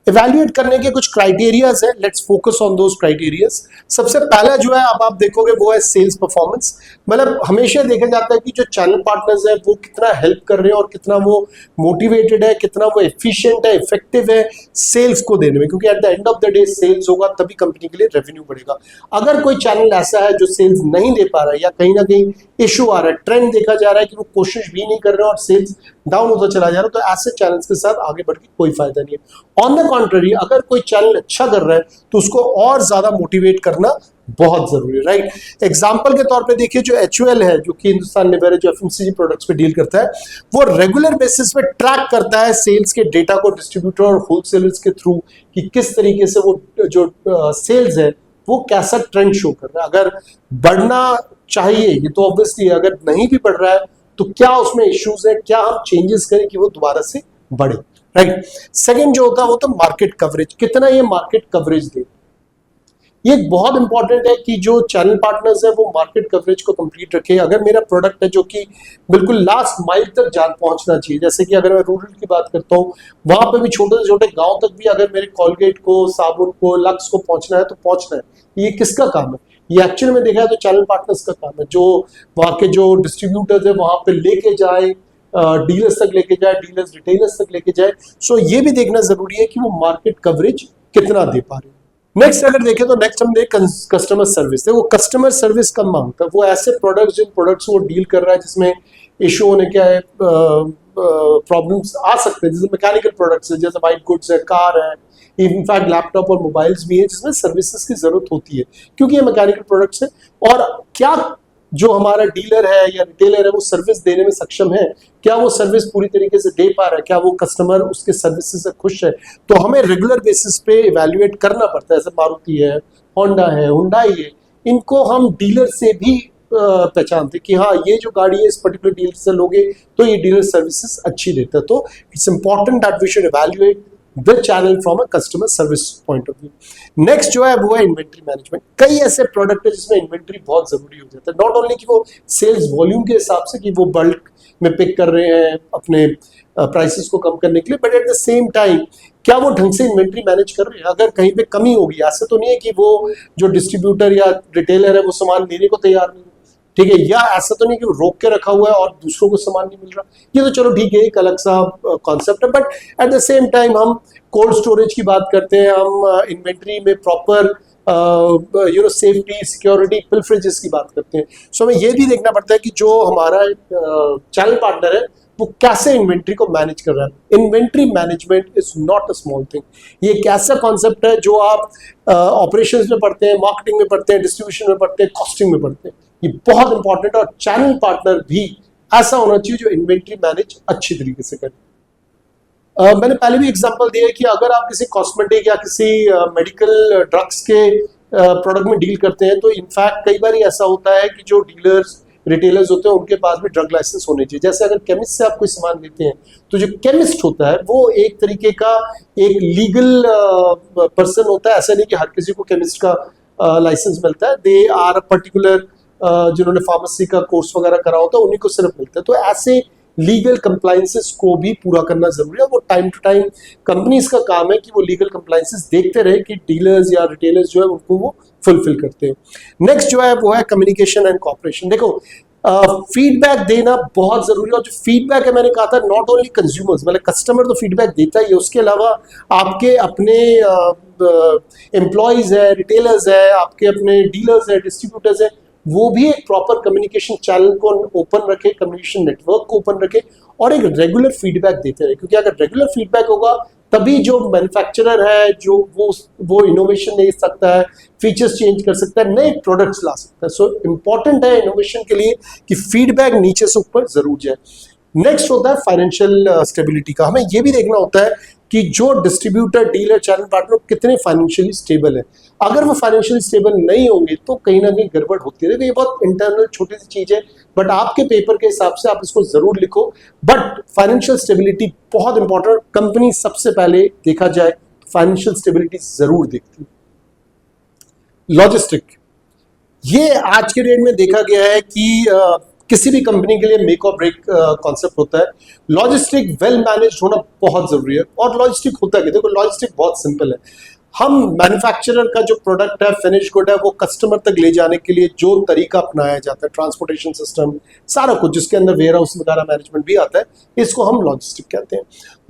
इवैल्यूएट करने के कुछ क्राइटेरियाज है, let's focus on those criterias. सबसे पहला जो है, अब आप देखोगे, वो है सेल्स परफॉर्मेंस। मतलब हमेशा देखा जाता है कि जो चैनल पार्टनर्स है वो कितना हेल्प कर रहे हैं और कितना वो मोटिवेटेड है, कितना वो एफिशिएंट है, इफेक्टिव है सेल्स को देने में, क्योंकि at the end of the day sales होगा तभी कंपनी के लिए रेवेन्यू बढ़ेगा। अगर कोई चैनल ऐसा है जो सेल्स नहीं दे पा रहा है या कहीं ना कहीं इशू आ रहा है, ट्रेंड देखा जा रहा है कि वो कोशिश भी नहीं कर रहे हैं और सेल्स डाउन होता चला जा रहा है, तो ऐसे चैनल्स के साथ आगे बढ़ के कोई फायदा नहीं है। ऑन द कॉन्ट्ररी, अगर कोई चैनल अच्छा कर रहा है तो उसको और ज्यादा मोटिवेट करना बहुत जरूरी है, राइट। एग्जांपल के तौर पे देखिए, जो HUL है, जो कि हिंदुस्तान लीवर है, जो FMCG प्रोडक्ट्स पे डील करता है, वो रेगुलर बेसिस पे ट्रैक करता है सेल्स के डेटा को डिस्ट्रीब्यूटर और होलसेलर्स के थ्रू, कि किस तरीके से वो जो सेल्स है वो कैसा ट्रेंड शो कर रहा है। अगर बढ़ना चाहिए, ये तो ऑब्वियसली, अगर नहीं भी बढ़ रहा है तो क्या उसमें इश्यूज है, क्या हम चेंजेस करें कि वो दोबारा से बढ़े, राइट। सेकंड जो होता है वो तो मार्केट कवरेज, कितना ये मार्केट कवरेज दे। ये बहुत इंपॉर्टेंट है कि जो चैनल पार्टनर्स है वो मार्केट कवरेज को कंप्लीट रखे। अगर मेरा प्रोडक्ट है जो कि बिल्कुल लास्ट माइल तक जान पहुंचना चाहिए, जैसे कि अगर मैं रूरल की बात करता हूँ, वहां पे भी छोटे से छोटे गांव तक भी अगर मेरे कॉलगेट को, साबुन को, लक्स को पहुंचना है तो पहुंचना है। ये किसका काम है? ये एक्चुअली में देखा है तो चैनल पार्टनर्स का काम है, जो वहाँ के जो डिस्ट्रीब्यूटर्स है वहां पे लेके जाए, डीलर्स तक लेके जाए, डीलर्स रिटेलर्स तक लेके जाए। सो ये भी देखना जरूरी है कि वो मार्केट कवरेज कितना दे पा रहे हैं। नेक्स्ट अगर देखें तो नेक्स्ट हम देख कस्टमर सर्विस। देखो, कस्टमर सर्विस कब मांगता है? वो ऐसे प्रोडक्ट्स, जिन प्रोडक्ट्स वो डील कर रहा है जिसमें इशू होने क्या है, प्रॉब्लम्स आ सकते हैं, जैसे मैकेनिकल प्रोडक्ट्स है, जैसे वाइट गुड्स है, कार है, इनफैक्ट लैपटॉप और मोबाइल्स भी है, जिसमें सर्विसेज की जरूरत होती है क्योंकि ये मैकेनिकल प्रोडक्ट्स है। और क्या जो हमारा डीलर है या रिटेलर है वो सर्विस देने में सक्षम है? क्या वो सर्विस पूरी तरीके से दे पा रहा है? क्या वो कस्टमर उसके सर्विस से खुश है? तो हमें रेगुलर बेसिस पे इवैल्यूएट करना पड़ता है। जैसे मारुति है, होंडा है, हुंडई है, इनको हम डीलर से भी पहचानते कि हाँ, ये जो गाड़ी है इस पर्टिकुलर डीलर से लोगे तो ये डीलर सर्विसेज अच्छी देता है। तो it's important that we should evaluate the channel from a customer service point of view. Next जो है वो है इन्वेंट्री मैनेजमेंट। कई ऐसे प्रोडक्ट है जिसमें इन्वेंट्री बहुत जरूरी हो जाता है, नॉट ओनली कि वो सेल्स वॉल्यूम के हिसाब से कि वो बल्क में पिक कर रहे हैं अपने प्राइसेस को कम करने के लिए, but at the same time क्या वो ढंग से इन्वेंट्री मैनेज कर रहे हैं? अगर कहीं पे कमी होगी, ऐसा तो नहीं है कि वो जो डिस्ट्रीब्यूटर या रिटेलर है वो सामान लेने को तैयार नहीं, ठीक है, या ऐसा तो नहीं कि वो रोक के रखा हुआ है और दूसरों को सामान नहीं मिल रहा। ये तो चलो ठीक है, एक अलग सा कॉन्सेप्ट है, but at the same time हम कोल्ड स्टोरेज की बात करते हैं, हम इन्वेंट्री में प्रॉपर सेफ्टी, सिक्योरिटी, पिलफ्रेजेस की बात करते हैं। सो हमें ये भी देखना पड़ता है कि जो हमारा चैनल पार्टनर है वो कैसे इन्वेंट्री को मैनेज कर रहा है। Inventory management is not a small thing. ये एक ऐसा कॉन्सेप्ट है जो आप ऑपरेशंस में पढ़ते हैं, मार्केटिंग में पढ़ते हैं, डिस्ट्रीब्यूशन में पढ़ते हैं, कॉस्टिंग में पढ़ते हैं। ये बहुत इंपॉर्टेंट है और चैनल पार्टनर भी ऐसा होना चाहिए जो इन्वेंट्री मैनेज अच्छी तरीके से करे। मैंने पहले भी एग्जांपल दिया है कि अगर आप किसी कॉस्मेटिक या किसी मेडिकल ड्रग्स के प्रोडक्ट में डील करते हैं तो इनफैक्ट कई बार ऐसा होता है कि जो डीलर्स रिटेलर्स होते हैं उनके पास भी ड्रग लाइसेंस होने चाहिए। जैसे अगर केमिस्ट से आप कोई सामान लेते हैं तो जो केमिस्ट होता है वो एक तरीके का एक लीगल पर्सन होता है। ऐसा नहीं कि हर किसी को केमिस्ट का लाइसेंस मिलता है। दे आर अ पर्टिकुलर जिन्होंने फार्मेसी का कोर्स वगैरह करा होता है उन्हीं को सिर्फ मिलता है। तो ऐसे लीगल कंप्लायंसेस को भी पूरा करना जरूरी है। वो टाइम टू टाइम कंपनीज का काम है कि वो लीगल कंप्लायंसेस देखते रहे कि डीलर्स या रिटेलर्स जो है उनको वो फुलफिल करते हैं। नेक्स्ट जो है वो है कम्युनिकेशन एंड कॉपरेशन। देखो फीडबैक देना बहुत जरूरी है। और जो फीडबैक है मैंने कहा था नॉट ओनली कंज्यूमर्स, मतलब कस्टमर तो फीडबैक देता ही है, उसके अलावा आपके अपने एम्प्लॉयज है, रिटेलर्स है, आपके अपने डीलर्स है, डिस्ट्रीब्यूटर्स है, वो भी एक प्रॉपर कम्युनिकेशन चैनल को ओपन रखे, कम्युनिकेशन नेटवर्क को ओपन रखे और एक रेगुलर फीडबैक देते रहे। क्योंकि अगर रेगुलर फीडबैक होगा तभी जो मैन्युफैक्चरर है जो वो इनोवेशन दे सकता है, फीचर्स चेंज कर सकता है, नए प्रोडक्ट्स ला सकता है। सो इंपॉर्टेंट है इनोवेशन के लिए कि फीडबैक नीचे से ऊपर जरूर जाए। नेक्स्ट होता है फाइनेंशियल स्टेबिलिटी का। हमें ये भी देखना होता है कि जो डिस्ट्रीब्यूटर, डीलर, चैनल पार्टनर कितने फाइनेंशियली स्टेबल है। अगर वो फाइनेंशियली स्टेबल नहीं होंगे तो कहीं ना कहीं गड़बड़ होती रहेगी। ये बहुत इंटरनल छोटी सी चीज है बट आपके पेपर के हिसाब से आप इसको जरूर लिखो। बट फाइनेंशियल स्टेबिलिटी बहुत इंपॉर्टेंट। कंपनी सबसे पहले देखा जाए फाइनेंशियल स्टेबिलिटी जरूर देखती है। लॉजिस्टिक, ये आज के डेट में देखा गया है कि किसी भी कंपनी के लिए मेक और ब्रेक कॉन्सेप्ट होता है। लॉजिस्टिक वेल मैनेज होना बहुत जरूरी है। और लॉजिस्टिक होता है, देखो लॉजिस्टिक बहुत सिंपल है। हम मैन्युफैक्चरर का जो प्रोडक्ट है, फिनिश गुड है, वो कस्टमर तक ले जाने के लिए जो तरीका अपनाया जाता है, ट्रांसपोर्टेशन सिस्टम, सारा कुछ जिसके अंदर वेयर हाउस वगैरह मैनेजमेंट भी आता है, इसको हम लॉजिस्टिक कहते हैं।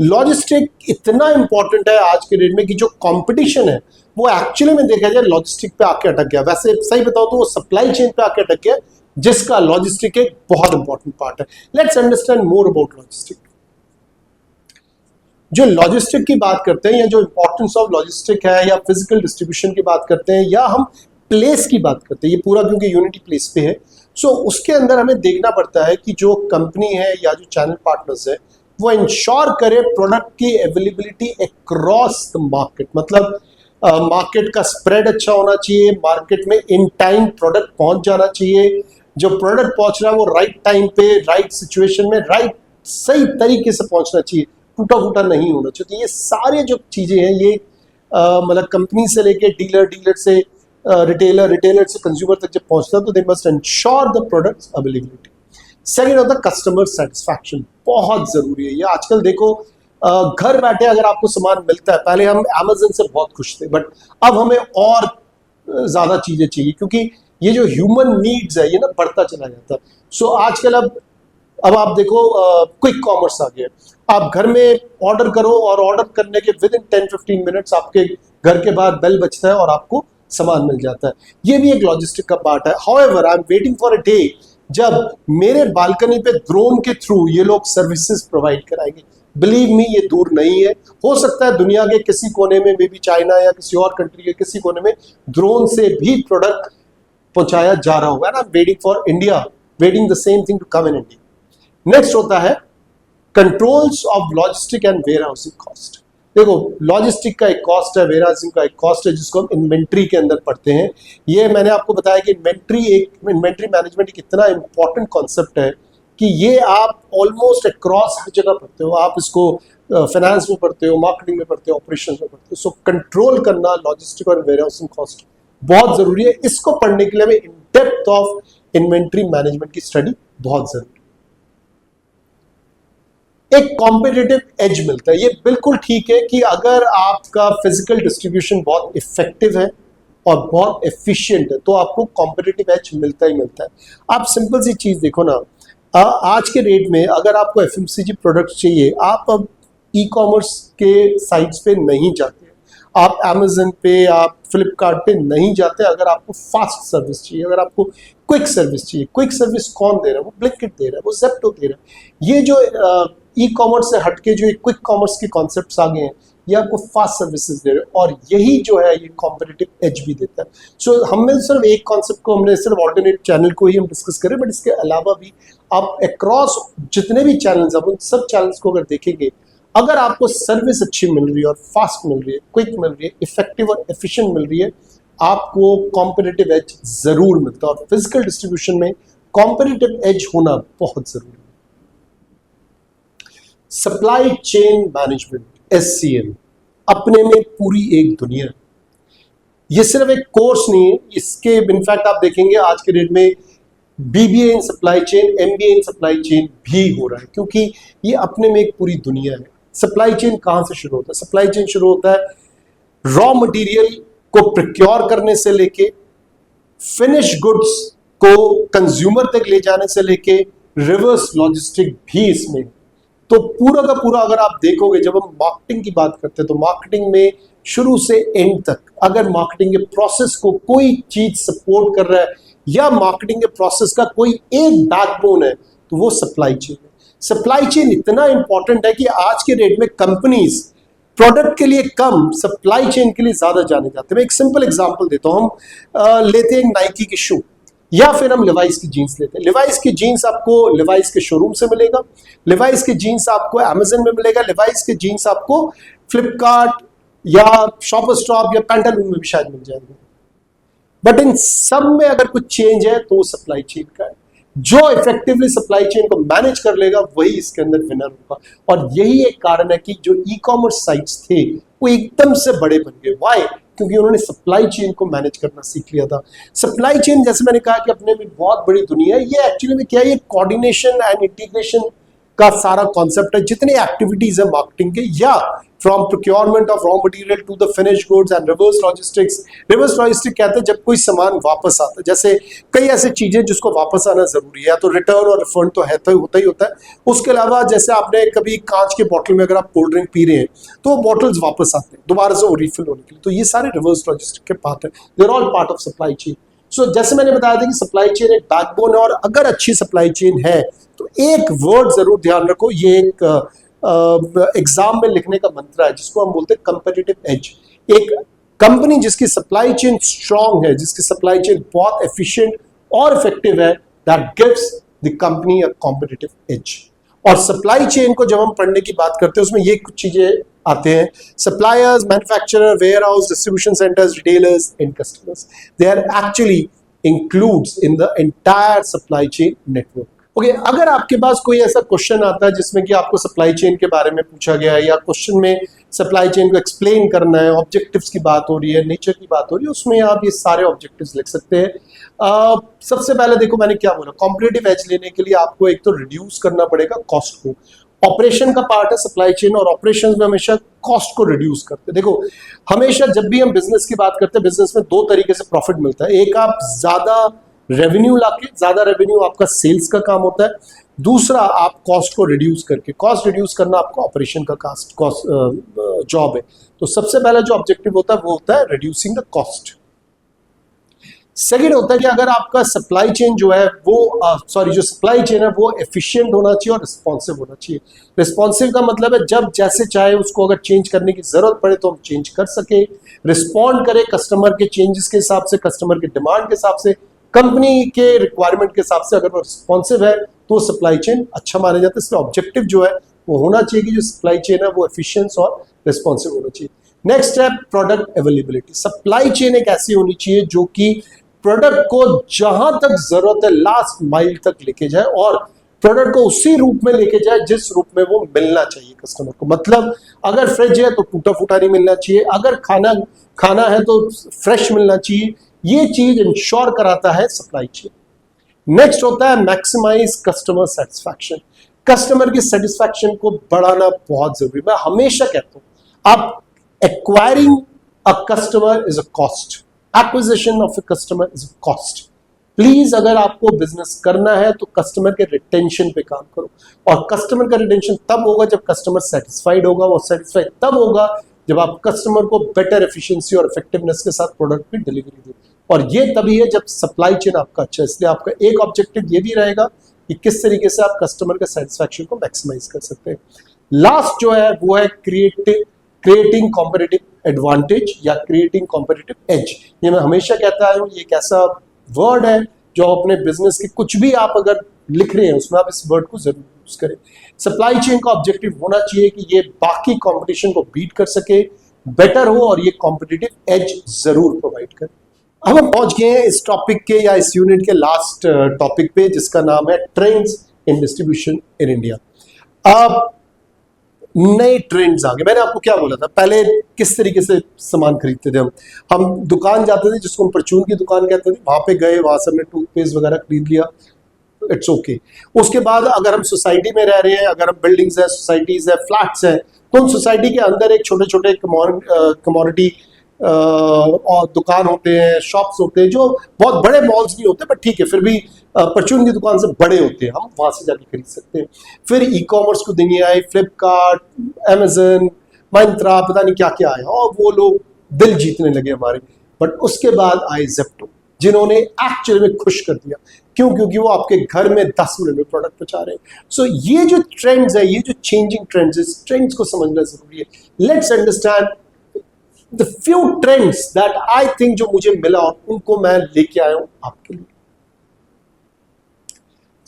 लॉजिस्टिक इतना इंपॉर्टेंट है आज के डेट में कि जो कंपटीशन है वो एक्चुअली में देखा जाए लॉजिस्टिक पे आके अटक गया। वैसे सही बताओ तो वो सप्लाई चेन पे आके अटक गया, जिसका लॉजिस्टिक एक बहुत इंपॉर्टेंट पार्ट है। Let's understand more about logistic. जो लॉजिस्टिक की बात करते हैं या जो इंपॉर्टेंस ऑफ लॉजिस्टिक है या फिजिकल डिस्ट्रीब्यूशन की बात करते हैं या हम प्लेस की बात करते हैं, ये पूरा क्योंकि यूनिटी प्लेस पे है, सो उसके अंदर हमें देखना पड़ता है कि जो कंपनी है या जो चैनल पार्टनर्स है वो इंश्योर करे प्रोडक्ट की अवेलेबिलिटी अक्रॉस द मार्केट। मतलब मार्केट का स्प्रेड अच्छा होना चाहिए, मार्केट में इन टाइम प्रोडक्ट पहुंच जाना चाहिए, जो प्रोडक्ट पहुंच रहा है वो राइट टाइम पे, राइट सिचुएशन में, राइट सही तरीके से पहुंचना चाहिए, टूटा फूटा नहीं होना चाहिए। तो ये सारे जो चीजें हैं ये मतलब कंपनी से लेके डीलर, डीलर से रिटेलर, रिटेलर से कंज्यूमर तक जब पहुंचता है तो they must ensure the products availability. Second होता है कस्टमर सेटिस्फैक्शन, बहुत जरूरी है ये। आजकल देखो घर बैठे अगर आपको सामान मिलता है, पहले हम अमेज़न से बहुत खुश थे बट अब हमें और ज्यादा चीजें चाहिए क्योंकि ये जो ह्यूमन नीड्स है ये ना बढ़ता चला जाता है। सो आजकल अब आप देखो क्विक कॉमर्स आ गया। आप घर में ऑर्डर करो और ऑर्डर करने के विद इन 10-15 मिनट्स आपके घर के बाहर बेल बजता है और आपको सामान मिल जाता है। ये भी एक लॉजिस्टिक का पार्ट है। However I am waiting for a day जब मेरे बालकनी पे ड्रोन के थ्रू ये लोग सर्विसेज प्रोवाइड कराएंगे। बिलीव मी ये दूर नहीं है। हो सकता है दुनिया के किसी कोने में, मे बी चाइना या किसी और कंट्री के किसी कोने में ड्रोन से भी प्रोडक्ट पहुंचाया जा रहा होगा ना। Waiting for India, waiting the same thing to come in India. Next होता है controls of logistic and warehousing cost. देखो लॉजिस्टिक का एक कॉस्ट है, वेयर हाउसिंग का एक कॉस्ट है जिसको हम इन्वेंट्री के अंदर पढ़ते हैं। ये मैंने आपको बताया कि इन्वेंट्री मैनेजमेंट एक इतना इंपॉर्टेंट कॉन्सेप्ट है कि ये आप ऑलमोस्ट अक्रॉस हर जगह पढ़ते हो। आप इसको फाइनेंस में पढ़ते हो, मार्केटिंग में पढ़ते हो, ऑपरेशन में पढ़ते हो। सो कंट्रोल करना लॉजिस्टिक और वेयर हाउसिंग कॉस्ट बहुत जरूरी है। इसको पढ़ने के लिए हमें in depth of inventory management की स्टडी बहुत जरूरी है। एक कॉम्पिटिटिव एज मिलता है। ये बिल्कुल ठीक है कि अगर आपका फिजिकल डिस्ट्रीब्यूशन बहुत इफेक्टिव है और बहुत एफिशिएंट है तो आपको कॉम्पिटिटिव एज मिलता ही मिलता है। आप सिंपल सी चीज देखो ना, आज के डेट में अगर आपको एफएमसीजी प्रोडक्ट चाहिए, आप अब ई कॉमर्स के साइट्स पे नहीं जाते, आप अमेजन पे, आप फ्लिपकार्ट पे नहीं जाते। अगर आपको फास्ट सर्विस चाहिए, अगर आपको क्विक सर्विस चाहिए, क्विक सर्विस कौन दे रहा है? वो ब्लिंकिट दे रहा है, वो ज़ेप्टो दे रहा है। ये जो ई कॉमर्स से हटके जो क्विक कॉमर्स के कॉन्सेप्ट्स आ गए हैं ये आपको फास्ट सर्विसेज दे रहे हैं और यही जो है ये कॉम्पिटिटिव एज भी देता है। सो हमने सिर्फ एक कॉन्सेप्ट को, हमने सिर्फ ऑल्टरनेट चैनल को ही हम डिस्कस करें, बट इसके अलावा भी आप अक्रॉस जितने भी चैनल्स हैं उन सब चैनल्स को अगर देखेंगे अगर आपको सर्विस अच्छी मिल रही है और फास्ट मिल रही है, क्विक मिल रही है, इफेक्टिव और एफिशिएंट मिल रही है, आपको कॉम्पिटिटिव एज जरूर मिलता है। और फिजिकल डिस्ट्रीब्यूशन में कॉम्पिटिटिव एज होना बहुत जरूरी है। सप्लाई चेन मैनेजमेंट, SCM, अपने में पूरी एक दुनिया है। ये सिर्फ एक कोर्स नहीं है, इसके इनफैक्ट आप देखेंगे आज के डेट में BBA in supply chain, MBA in supply chain भी हो रहा है, क्योंकि ये अपने में एक पूरी दुनिया है। सप्लाई चेन कहाँ से शुरू होता है? सप्लाई चेन शुरू होता है रॉ मटेरियल को प्रोक्योर करने से लेके फिनिश गुड्स को कंज्यूमर तक ले जाने से लेके रिवर्स लॉजिस्टिक भी इसमें। तो पूरा का पूरा अगर आप देखोगे, जब हम मार्केटिंग की बात करते हैं तो मार्केटिंग में शुरू से एंड तक अगर मार्केटिंग के प्रोसेस को कोई चीज सपोर्ट कर रहा है या मार्केटिंग के प्रोसेस का कोई एक बैकबोन है तो वो सप्लाई चेन है। सप्लाई चेन इतना इंपॉर्टेंट है कि आज के डेट में कंपनीज प्रोडक्ट के लिए कम, सप्लाई चेन के लिए ज्यादा जाने जाते हैं। मैं एक सिंपल एग्जांपल देता हूं, हम लेते हैं नाइकी के शू या फिर हम लिवाइस की जीन्स लेते हैं। लिवाइस की जीन्स आपको लिवाइस के शोरूम से मिलेगा, लिवाइस की जीन्स आपको अमेजन में मिलेगा, लिवाइस की जीन्स आपको फ्लिपकार्ट या शॉपर स्टॉप या पैंटालून में भी शायद मिल जाएंगे। बट इन सब में अगर कुछ चेंज है तो वो सप्लाई चेन का है। जो इफेक्टिवली सप्लाई चेन को मैनेज कर लेगा वही इसके अंदर विनर होगा। और यही एक कारण है कि जो ई-कॉमर्स साइट्स थे वो एकदम से बड़े बन गए। व्हाई? क्योंकि उन्होंने सप्लाई चेन को मैनेज करना सीख लिया था। सप्लाई चेन, जैसे मैंने कहा कि अपने में बहुत बड़ी दुनिया है, ये एक्चुअली में क्या है, ये कोऑर्डिनेशन एंड इंटीग्रेशन का सारा कॉन्सेप्ट है। जितने एक्टिविटीज है मार्केटिंग के, या from procurement of raw material to the finish goods and reverse logistics. Reverse logistic कहते हैं जब कोई सामान वापस आता है, जैसे कई ऐसी चीजें जिसको वापस आना जरूरी है, तो रिटर्न और रिफंड तो है, तो होता ही होता है। उसके अलावा जैसे आपने कभी कांच के बॉटल में अगर आप कोल्ड ड्रिंक पी रहे हैं तो वो बॉटल्स वापस आते हैं दोबारा से वो रिफिल होने के लिए, तो ये सारे रिवर्स लॉजिस्टिक के पार्ट है, they are all part of supply chain. So जैसे मैंने बताया था कि सप्लाई चेन एक बैकबोन है, और अगर अच्छी सप्लाई चेन है तो एक वर्ड जरूर ध्यान रखो, ये एक एग्जाम में लिखने का मंत्र है जिसको हम बोलते हैं कंपेटिटिव एज। एक कंपनी जिसकी सप्लाई चेन स्ट्रांग है, जिसकी सप्लाई चेन बहुत एफिशिएंट और इफेक्टिव है, that gives the company a competitive as. और सप्लाई चेन को जब हम पढ़ने की बात करते हैं उसमें ये कुछ चीजें आते हैं: suppliers, manufacturer, warehouse, distribution centres, retailers and customers. They are actually includes in the entire supply chain network. Okay, अगर आपके पास कोई ऐसा क्वेश्चन आता है जिसमें कि आपको सप्लाई चेन के बारे में पूछा गया है, या क्वेश्चन में सप्लाई चेन को एक्सप्लेन करना है, ऑब्जेक्टिव्स की बात हो रही है, नेचर की बात हो रही है, उसमें आप ये सारे ऑब्जेक्टिव्स लिख सकते हैं। सबसे पहले देखो मैंने क्या बोला, कॉम्पिटिटिव एज लेने के लिए आपको एक तो रिड्यूस करना पड़ेगा कॉस्ट को। ऑपरेशन का पार्ट है सप्लाई चेन, और ऑपरेशंस में हमेशा कॉस्ट को रिड्यूस करते हैं। देखो, हमेशा जब भी हम बिजनेस की बात करते हैं, बिजनेस में दो तरीके से प्रॉफिट मिलता है। एक, आप ज्यादा रेवेन्यू लाके, ज्यादा रेवेन्यू आपका सेल्स का काम होता है। दूसरा, आप कॉस्ट को रिड्यूस करके, कॉस्ट रिड्यूस करना आपका ऑपरेशन का कॉस्ट जॉब है। तो सबसे पहला जो ऑब्जेक्टिव होता है वो होता है रिड्यूसिंग द कॉस्ट। सेकेंड होता है कि अगर आपका सप्लाई चेन जो है वो जो सप्लाई चेन है वो एफिशिएंट होना चाहिए और रिस्पॉन्सिव होना चाहिए। रिस्पॉन्सिव का मतलब है जब जैसे चाहे उसको अगर चेंज करने की जरूरत पड़े तो हम चेंज कर सके, रिस्पॉन्ड करें कस्टमर के चेंजेस के हिसाब से, कस्टमर के डिमांड के हिसाब से, कंपनी के रिक्वायरमेंट के हिसाब से। अगर वो रिस्पॉन्सिव है तो सप्लाई चेन अच्छा माना जाता है। इसलिए ऑब्जेक्टिव जो है वो होना चाहिए कि जो सप्लाई चेन है वो एफिशिएंट और रिस्पॉन्सिव होना चाहिए। नेक्स्ट है प्रोडक्ट अवेलेबिलिटी। सप्लाई चेन एक ऐसी होनी चाहिए जो कि प्रोडक्ट को जहां तक जरूरत है लास्ट माइल तक लेके जाए, और प्रोडक्ट को उसी रूप में लेके जाए जिस रूप में वो मिलना चाहिए कस्टमर को। मतलब अगर फ्रिज है तो टूटा फूटा नहीं मिलना चाहिए, अगर खाना है तो फ्रेश मिलना चाहिए। ये चीज इंश्योर कराता है सप्लाई चेन। नेक्स्ट होता है मैक्सिमाइज कस्टमर सेटिस्फैक्शन। कस्टमर की सेटिस्फैक्शन को बढ़ाना बहुत जरूरी है। मैं हमेशा कहता हूं, आप acquiring a customer is a cost, acquisition of a customer is a cost. Please, अगर आपको बिजनेस करना है तो कस्टमर के रिटेंशन पे काम करो, और कस्टमर का रिटेंशन तब होगा जब कस्टमर सेटिस्फाइड होगा। वो सेटिस्फाइड तब होगा जब आप कस्टमर को बेटर एफिशिएंसी और इफेक्टिवनेस के साथ प्रोडक्ट की डिलीवरी दें, और ये तभी है जब सप्लाई चेन आपका अच्छा है। इसलिए आपका एक ऑब्जेक्टिव ये भी रहेगा कि किस तरीके से आप कस्टमर के सेटिस्फैक्शन को मैक्सिमाइज कर सकते हैं। लास्ट जो है वो है क्रिएटिंग कॉम्पिटिटिव एडवांटेज या क्रिएटिंग कॉम्पिटिटिव एज। ये मैं हमेशा कहता हूं, ये एक ऐसा वर्ड है जो अपने बिजनेस के कुछ भी आप अगर लिख रहे हैं उसमें आप इस वर्ड को जरूर यूज यूज करें। सप्लाई चेन का ऑब्जेक्टिव होना चाहिए कि ये बाकी कंपटीशन को बीट कर सके, बेटर हो और ये कॉम्पिटिटिव एज जरूर प्रोवाइड करे। अब हम पहुंच गए हैं इस टॉपिक के या इस यूनिट के लास्ट टॉपिक पे, जिसका नाम है trends in distribution in India. अब नए ट्रेंड्स आ गए। मैंने आपको क्या बोला था, पहले किस तरीके से सामान खरीदते थे हम दुकान जाते थे, जिसको हम परचून की दुकान कहते थे, वहां पे गए, वहां से हमने टूथपेस्ट वगैरह खरीद लिया, इट्स ओके। उसके बाद अगर हम सोसाइटी में रह रहे हैं, अगर हम बिल्डिंग्स है, सोसाइटीज है, फ्लैट्स है, तो उन सोसाइटी के अंदर एक छोटे छोटे कमोडिटी और दुकान होते हैं, शॉप्स होते हैं, जो बहुत बड़े मॉल्स नहीं होते, बट ठीक है, फिर भी परचून की दुकान से बड़े होते हैं, हम वहां से जाके खरीद सकते हैं। फिर ई कॉमर्स को दुनिया आई, फ्लिपकार्ट, अमेजन, मिंत्रा, पता नहीं क्या क्या आया, और वो लोग दिल जीतने लगे हमारे। बट उसके बाद आए जेप्टो, जिन्होंने एक्चुअली में खुश कर दिया। क्यों? क्योंकि वो आपके घर में 10 मिनट में प्रोडक्ट पहुंचा रहे हैं। सो ये जो ट्रेंड्स है, ये जो चेंजिंग ट्रेंड्स है, इस ट्रेंड्स को समझना जरूरी है। Let's understand the few trends that I think, जो मुझे मिला और उनको मैं लेके आया हूं आपके लिए।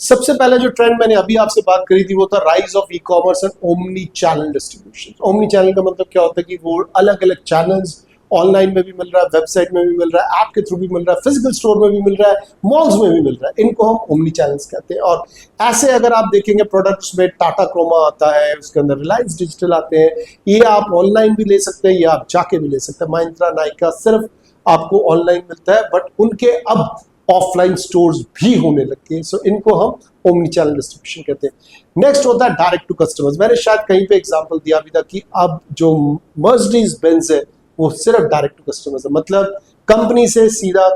सबसे पहला जो ट्रेंड मैंने अभी आपसे बात करी थी, वो था rise of e commerce and omni channel distribution. Omni channel का मतलब क्या होता है कि वो अलग अलग चैनल्स, ऑनलाइन में भी मिल रहा है, वेबसाइट में भी मिल रहा है, ऐप के थ्रू भी मिल रहा है, फिजिकल स्टोर में भी मिल रहा है, मॉल्स में भी मिल रहा है। इनको हम ओमनी चैनल्स कहते हैं। और ऐसे अगर आप देखेंगे प्रोडक्ट्स में टाटा क्रोमा आता है, उसके अंदर रिलायंस डिजिटल आते हैं, ये आप ऑनलाइन भी ले सकते हैं, ये आप जाके भी ले सकते हैं। महिंद्रा, नाइका सिर्फ आपको ऑनलाइन मिलता है, बट उनके अब ऑफलाइन स्टोर्स भी होने लगे हैं। सो इनको हम ओमनी चैनल डिस्ट्रीब्यूशन कहते हैं। नेक्स्ट होता है डायरेक्ट टू कस्टमर्स। मैंने शायद कहीं पे एग्जांपल दिया भी था कि अब जो मर्सिडीज बेंज है, वो सिर्फ डायरेक्ट टू कस्टमर्स है, मतलब कंपनी से सीधा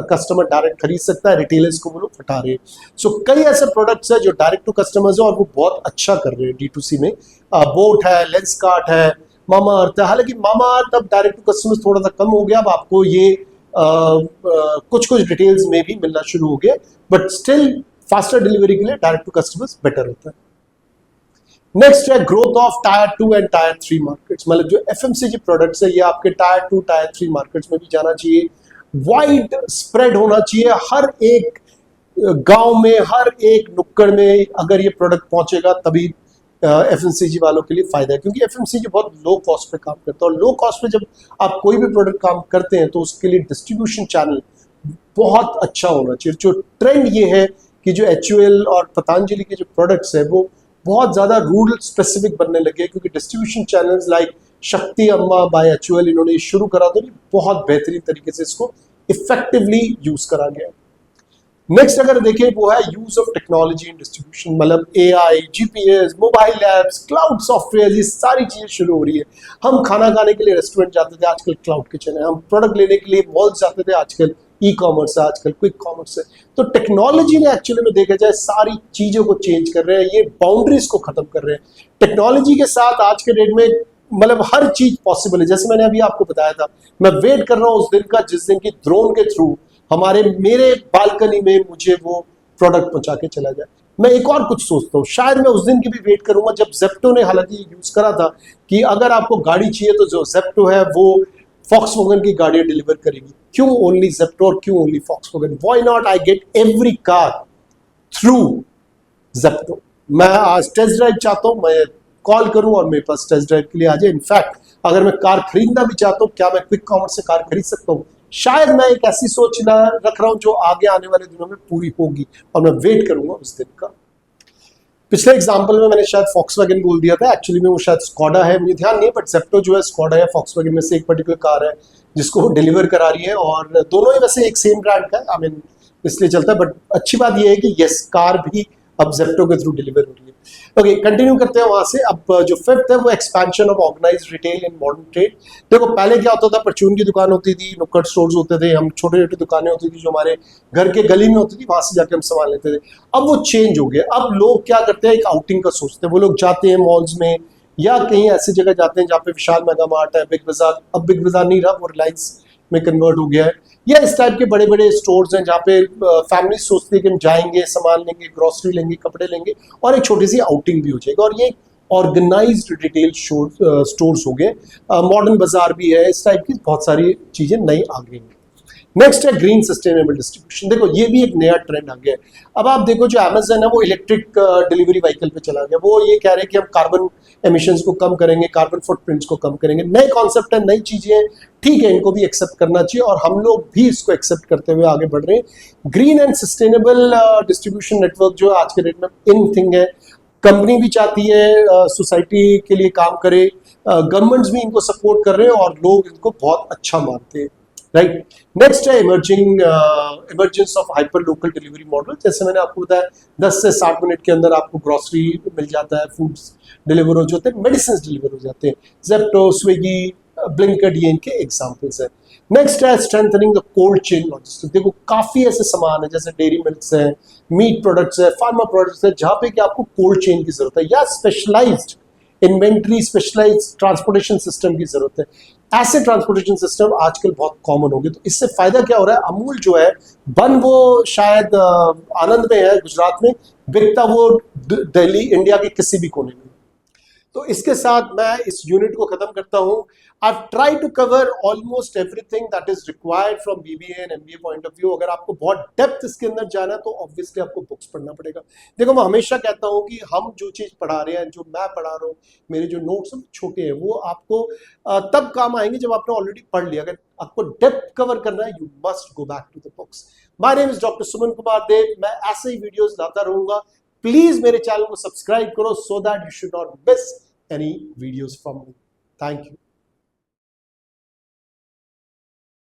कस्टमर डायरेक्ट खरीद सकता है, रिटेलर्स को वो लोग हटा रहे हैं। सो कई ऐसे प्रोडक्ट्स है जो डायरेक्ट टू कस्टमर्स है और वो बहुत अच्छा कर रहे हैं D2C में। बोट है, लेंसकार्ट है, मामा अर्थ है। हालांकि मामा अर्थ अब डायरेक्ट टू कस्टमर्स थोड़ा सा कम हो गया, अब आपको ये कुछ कुछ डिटेल्स में भी मिलना शुरू हो गया, बट स्टिल फास्टर डिलीवरी के लिए डायरेक्ट टू कस्टमर्स बेटर होता है। नेक्स्ट है growth of tyre 2 and tyre 3 markets. मतलब जो FMCG प्रोडक्ट्स है, ये आपके टायर 2, टायर 3 मार्केट्स में भी जाना चाहिए। वाइड स्प्रेड होना चाहिए, हर एक गांव में, हर एक नुक्कड़ में अगर ये प्रोडक्ट पहुंचेगा तभी FMCG वालों के लिए फायदा है, क्योंकि FMCG बहुत लो कॉस्ट पे काम करता है। और लो कॉस्ट पे जब आप कोई भी प्रोडक्ट काम करते हैं, तो उसके लिए डिस्ट्रीब्यूशन चैनल बहुत अच्छा होना चाहिए। जो ट्रेंड ये है कि जो HUL और पतंजलि के जो प्रोडक्ट्स है, वो बहुत ज्यादा रूरल स्पेसिफिक बनने लगे, क्योंकि डिस्ट्रीब्यूशन चैनल्स लाइक शक्ति अम्मा बाय HUL इन्होंने शुरू करा, तो बहुत बेहतरीन तरीके से इसको इफेक्टिवली यूज करा गया। नेक्स्ट अगर देखें, वो है use of technology in distribution. मतलब AI, GPS, mobile apps, cloud software, ये सारी चीजें शुरू हो रही है। हम खाना खाने के लिए रेस्टोरेंट जाते थे, आजकल क्लाउड किचन है। हम प्रोडक्ट लेने के लिए मॉल्स जाते थे, आजकल ई कॉमर्स है, आजकल क्विक कॉमर्स है। तो टेक्नोलॉजी ने एक्चुअली में देखा जाए सारी चीजों को चेंज कर रहे हैं, ये बाउंड्रीज को खत्म कर रहे हैं। टेक्नोलॉजी के साथ आज के डेट में मतलब हर चीज पॉसिबल है। जैसे मैंने अभी आपको बताया था, मैं वेट कर रहा हूँ उस दिन का जिस दिन की ड्रोन के थ्रू मेरे बालकनी में मुझे वो प्रोडक्ट पहुंचा के चला जाए। मैं एक और कुछ सोचता हूँ, शायद मैं उस दिन की भी वेट करूंगा जब जेप्टो ने हालांकि यूज करा था कि अगर आपको गाड़ी चाहिए तो जो जेप्टो है वो फॉक्सवैगन की गाड़ियां डिलीवर करेगी। क्यों ओनली जेप्टो और क्यों only Volkswagen? Why not I get every car through Zepto? मैं आज टेस्ट ड्राइव चाहता हूँ, मैं कॉल करूं और मेरे पास टेस्ट ड्राइव के लिए आ जाए। इनफैक्ट अगर मैं कार खरीदना भी चाहता हूँ, क्या मैं क्विक कॉमर्स से कार खरीद सकता हूँ? शायद मैं एक ऐसी सोच रख रहा हूं जो आगे आने वाले दिनों में पूरी होगी, और मैं वेट करूंगा उस दिन का। पिछले एग्जांपल में मैंने शायद फॉक्सवैगन बोल दिया था, एक्चुअली में वो शायद स्कोडा है, मुझे ध्यान नहीं है, बट जेप्टो जो है स्कोडा है, फॉक्सवैगन में से एक पर्टिकुलर कार है जिसको वो डिलीवर करा रही है, और दोनों ही वैसे एक सेम ब्रांड का है, आई मीन इसलिए चलता है। बट अच्छी बात यह है कि यस, कार भी अब जेप्टो के थ्रू डिलीवर हो रही है। ओके, कंटिन्यू करते हैं वहां से। अब जो फिफ्थ है वो expansion of organised retail in modern trade. देखो पहले क्या होता था, परचून की दुकान होती थी, नुक्कड़ स्टोर्स होते थे, हम छोटे छोटे दुकानें होती थी जो हमारे घर के गली में होती थी, वहां से जाके हम सामान लेते थे। अब वो चेंज हो गया। अब लोग क्या करते हैं, एक आउटिंग का सोचते हैं, वो लोग जाते हैं मॉल्स में या कहीं ऐसी जगह जाते हैं जहाँ पे विशाल मेगा मार्ट है, बिग बाजार, अब बिग बाजार नहीं रहा, वो रिलायंस में कन्वर्ट हो गया है, या इस टाइप के बड़े बड़े स्टोर्स हैं जहाँ पे फैमिली सोचती है कि हम जाएंगे, सामान लेंगे, ग्रोसरी लेंगे, कपड़े लेंगे, और एक छोटी सी आउटिंग भी हो जाएगी। और ये ऑर्गेनाइज्ड रिटेल स्टोर्स हो गए। मॉडर्न बाजार भी है, इस टाइप की बहुत सारी चीजें नई आ गई हैं। नेक्स्ट है ग्रीन सस्टेनेबल डिस्ट्रीब्यूशन। देखो ये भी एक नया ट्रेंड आ गया है। अब आप देखो जो अमेजन है वो इलेक्ट्रिक डिलीवरी व्हीकल पे चला गया। वो ये कह रहे हैं कि हम कार्बन एमिशंस को कम करेंगे, कार्बन फुटप्रिंट्स को कम करेंगे। नए कॉन्सेप्ट है, नई चीजें हैं, ठीक है, इनको भी एक्सेप्ट करना चाहिए और हम लोग भी इसको एक्सेप्ट करते हुए आगे बढ़ रहे हैं। Green and sustainable distribution network जो आज के डेट में इन थिंग है। कंपनी भी चाहती है सोसाइटी के लिए काम करे, गवर्नमेंट्स भी इनको सपोर्ट कर रहे हैं और लोग इनको बहुत अच्छा मानते हैं, राइट। नेक्स्ट है emergence of hyper local delivery model. जैसे मैंने आपको बताया 10 से 60 मिनट के अंदर आपको ग्रोसरी मिल जाता है, फूड्स डिलीवर हो जाते हैं, मेडिसिन डिलीवर हो जाते हैं। जेप्टो, स्विगी, ब्लिंकिट ये इनके एग्जांपल्स हैं। नेक्स्ट है strengthening the cold chain logistics. देखो काफी ऐसे सामान है जैसे डेयरी मिल्क्स है, मीट प्रोडक्ट्स है, फार्मा प्रोडक्ट्स है, जहां पे कि आपको कोल्ड चेन की जरूरत है या specialised inventory, specialised transportation system की जरूरत है। ऐसे ट्रांसपोर्टेशन सिस्टम आजकल बहुत कॉमन हो गए। तो इससे फायदा क्या हो रहा है, अमूल जो है बन वो शायद आनंद में है गुजरात में, बिकता वो दिल्ली इंडिया के किसी भी कोने में। तो इसके साथ मैं इस यूनिट को खत्म करता हूं। I've tried to cover almost everything that is required from BBA and MBA point of view। अगर आपको बहुत डेप्थ इसके अंदर जाना है तो ऑब्वियसली आपको बुक्स पढ़ना पड़ेगा। देखो मैं हमेशा कहता हूं कि हम जो चीज पढ़ा रहे हैं, जो मैं पढ़ा रहा हूँ, मेरे जो नोट्स हैं छोटे हैं, वो आपको तब काम आएंगे जब आपने ऑलरेडी पढ़ लिया। अगर आपको डेप्थ कवर करना है, you must go back to the books. My name is doctor Suman Kumar Dev. मैं ऐसे ही वीडियोस लाता रहूंगा। प्लीज मेरे चैनल को सब्सक्राइब करो so that you should not miss any videos from me. Thank you.